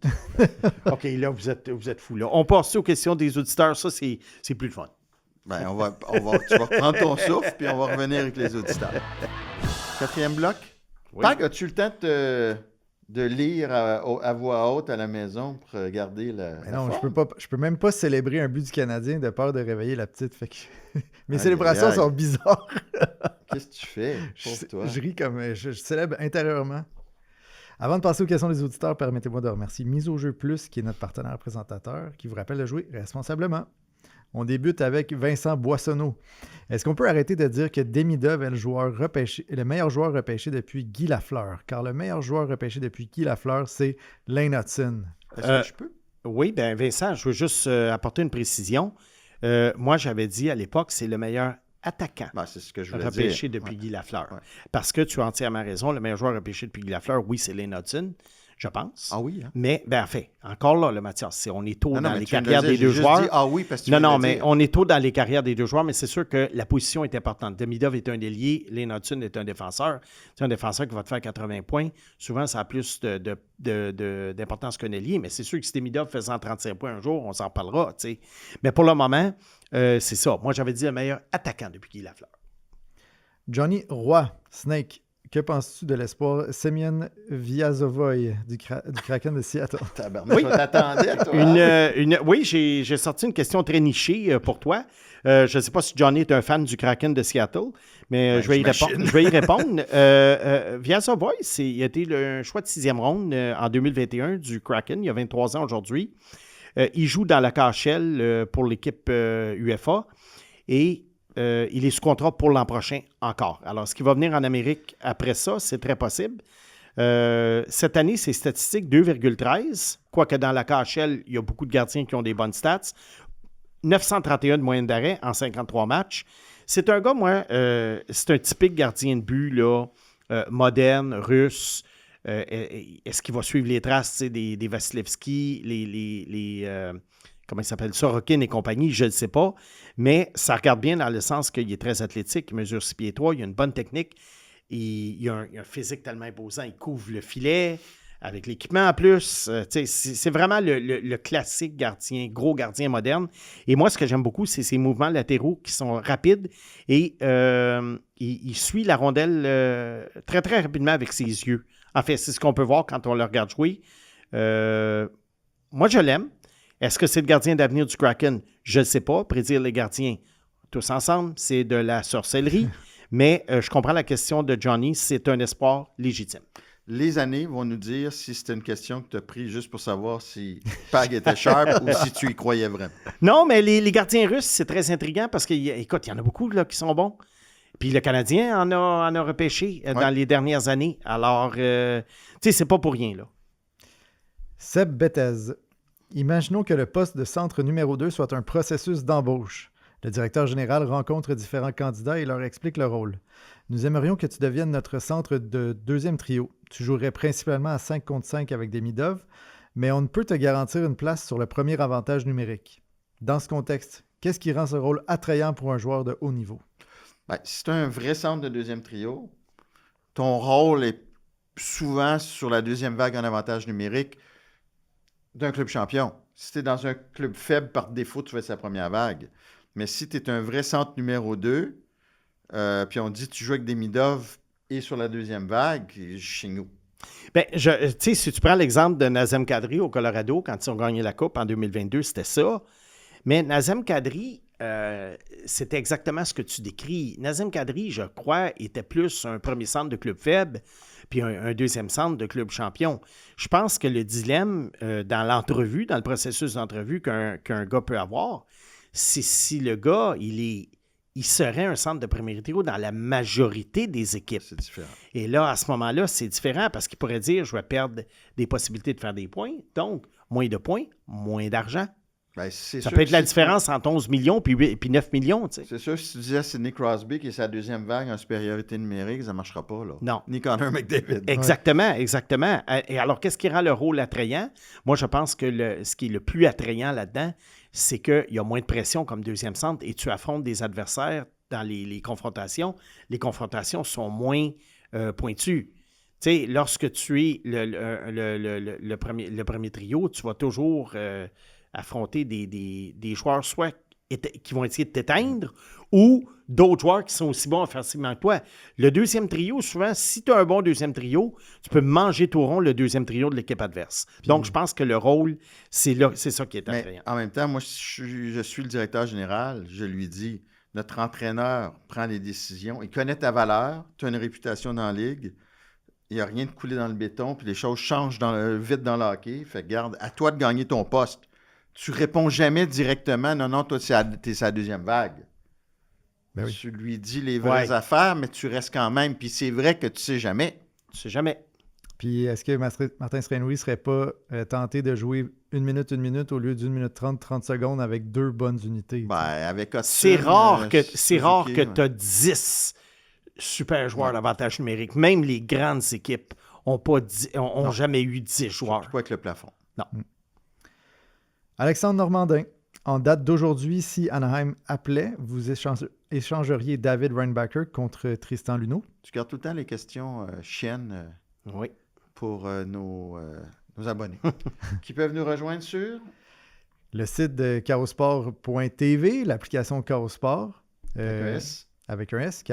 OK, là, vous êtes fous. Là. On passe aux questions des auditeurs. Ça, c'est plus le fun. Ben, tu vas reprendre ton souffle, puis on va revenir avec les auditeurs. 4e bloc. Oui. Pag, as-tu le temps de lire à voix haute à la maison pour regarder Mais non, je peux même pas célébrer un but du Canadien de peur de réveiller la petite. Fait que mes Aïe, célébrations aïe, aïe. sont bizarres. Qu'est-ce que tu fais pour toi? Je ris comme je célèbre intérieurement. Avant de passer aux questions des auditeurs, permettez-moi de remercier Mise au jeu plus, qui est notre partenaire présentateur, qui vous rappelle de jouer responsablement. On débute avec Vincent Boissonneau. Est-ce qu'on peut arrêter de dire que Demidov est le meilleur joueur repêché depuis Guy Lafleur? Car le meilleur joueur repêché depuis Guy Lafleur, c'est Lane Hudson. Est-ce que je peux? Oui, bien, Vincent, je veux juste apporter une précision. Moi, j'avais dit à l'époque, c'est le meilleur attaquant Ben, c'est ce que je voulais repêché dire. depuis Ouais. Guy Lafleur. Ouais. Parce que tu as entièrement raison, le meilleur joueur repêché depuis Guy Lafleur, oui, c'est Lane Hudson, je pense. Ah oui, hein? Mais, ben, en fait, encore là, le Mathias, on est tôt Non, dans mais les tu viens de carrières le dire, des deux j'ai juste joueurs. dit, ah oui, parce que tu Non, viens de non, le mais dire. on est tôt dans les carrières des deux joueurs, mais c'est sûr que la position est importante. Demidov est un ailier, Lane Hudson est un défenseur. C'est un défenseur qui va te faire 80 points. Souvent, ça a plus d'importance qu'un ailier, mais c'est sûr que si Demidov fait 135 points un jour, on s'en parlera, tu sais. Mais pour le moment, c'est ça. Moi, j'avais dit le meilleur attaquant depuis Guy Lafleur. Johnny Roy, Snake, que penses-tu de l'espoir Semyon Vyazovoy du Kraken de Seattle? Tabarnak, Oui. je t'attendais, toi. Oui, j'ai sorti une question très nichée pour toi. Je ne sais pas si Johnny est un fan du Kraken de Seattle, mais Ben, je vais j'imagine. y répondre. Vyazovoy, il a été le choix de 6e ronde en 2021 du Kraken. Il a 23 ans aujourd'hui. Il joue dans la KHL pour l'équipe UFA et il est sous contrat pour l'an prochain encore. Alors, ce qui va venir en Amérique après ça, c'est très possible. Cette année, ses statistiques 2,13. Quoique dans la KHL, il y a beaucoup de gardiens qui ont des bonnes stats. 931 de moyenne d'arrêt en 53 matchs. C'est un gars, moi, c'est un typique gardien de but, là, moderne, russe. Est-ce qu'il va suivre les traces des Vasilevski, comment il s'appelle, Sorokin et compagnie, je ne sais pas. Mais ça regarde bien dans le sens qu'il est très athlétique, il mesure 6 pieds 3, il a une bonne technique, il a un physique tellement imposant, il couvre le filet avec l'équipement en plus. C'est vraiment le classique gardien, gros gardien moderne. Et moi, ce que j'aime beaucoup, c'est ses mouvements latéraux qui sont rapides et il suit la rondelle très, très rapidement avec ses yeux. En fait, c'est ce qu'on peut voir quand on le regarde jouer. Moi, je l'aime. Est-ce que c'est le gardien d'avenir du Kraken? Je ne sais pas. Prédire les gardiens tous ensemble, c'est de la sorcellerie. Mais je comprends la question de Johnny. C'est un espoir légitime. Les années vont nous dire si c'était une question que tu as pris juste pour savoir si Pag était sharp ou si tu y croyais vraiment. Non, mais les gardiens russes, c'est très intriguant parce qu'écoute, il y en a beaucoup là, qui sont bons. Puis le Canadien en a repêché dans les dernières années. Alors, tu sais, c'est pas pour rien, là. Seb Bethez. Imaginons que le poste de centre numéro 2 soit un processus d'embauche. Le directeur général rencontre différents candidats et leur explique le rôle. Nous aimerions que tu deviennes notre centre de deuxième trio. Tu jouerais principalement à 5 contre 5 avec Demidov, mais on ne peut te garantir une place sur le premier avantage numérique. Dans ce contexte, qu'est-ce qui rend ce rôle attrayant pour un joueur de haut niveau? Ben, si tu as un vrai centre de deuxième trio, ton rôle est souvent sur la deuxième vague en avantage numérique d'un club champion. Si tu es dans un club faible, par défaut, tu fais sa première vague. Mais si tu es un vrai centre numéro 2, puis on dit tu joues avec Demidov et sur la deuxième vague, chez nous. Bien, tu sais, si tu prends l'exemple de Nazem Kadri au Colorado, quand ils ont gagné la Coupe en 2022, c'était ça. Mais Nazem Kadri, c'était exactement ce que tu décris. Nazem Kadri, je crois, était plus un premier centre de club faible puis un deuxième centre de club champion. Je pense que le dilemme dans l'entrevue, dans le processus d'entrevue qu'un gars peut avoir, c'est si le gars, il serait un centre de premier trio dans la majorité des équipes. C'est différent. Et là, à ce moment-là, c'est différent parce qu'il pourrait dire, je vais perdre des possibilités de faire des points. Donc, moins de points, moins d'argent. Ben, ça Ça peut être la différence entre 11 millions puis 9 millions, tu sais. C'est sûr, si tu disais Sidney Crosby qui est sa deuxième vague en supériorité numérique, ça ne marchera pas, là. Non. Ni Connor McDavid. Exactement, exactement. Et alors, qu'est-ce qui rend le rôle attrayant? Moi, je pense que ce qui est le plus attrayant là-dedans, c'est qu'il y a moins de pression comme deuxième centre et tu affrontes des adversaires dans les confrontations sont moins pointues. Tu sais, lorsque tu es le premier trio, tu vas toujours affronter des joueurs soit qui vont essayer de t'éteindre ou d'autres joueurs qui sont aussi bons offensivement que toi. Le deuxième trio, souvent, si tu as un bon deuxième trio, tu peux manger tout rond le deuxième trio de l'équipe adverse. Donc, je pense que le rôle, c'est ça qui est attrayant. En même temps, moi, je suis le directeur général. Je lui dis, notre entraîneur prend les décisions. Il connaît ta valeur. Tu as une réputation dans la ligue. Il n'y a rien de coulé dans le béton. Puis les choses changent vite dans le hockey. Fait que garde, à toi de gagner ton poste. Tu réponds jamais directement, non, toi, t'es sa deuxième vague. Ben oui. Tu lui dis les vraies affaires, mais tu restes quand même. Puis c'est vrai que tu sais jamais. Tu sais jamais. Puis est-ce que Martin Saint-Louis ne serait pas tenté de jouer 1 minute au lieu d'1 minute 30 secondes avec 2 bonnes unités? Ben, avec Hudson, c'est rare que ouais. tu as 10 super joueurs d'avantage numérique. Même les grandes équipes n'ont jamais eu 10 joueurs. Surtout pas avec le plafond. Non. Alexandre Normandin, en date d'aujourd'hui, si Anaheim appelait, vous échangeriez David Reinbacher contre Tristan Luneau? Tu gardes tout le temps les questions chiennes Oui. pour nos abonnés qui peuvent nous rejoindre sur le site de chaosport.tv, l'application Chaosport. avec un S.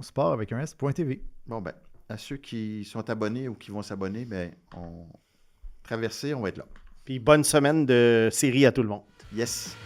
Sport avec un S.tv. Bon, ben, à ceux qui sont abonnés ou qui vont s'abonner, ben, on va être là. Puis bonne semaine de série à tout le monde. Yes.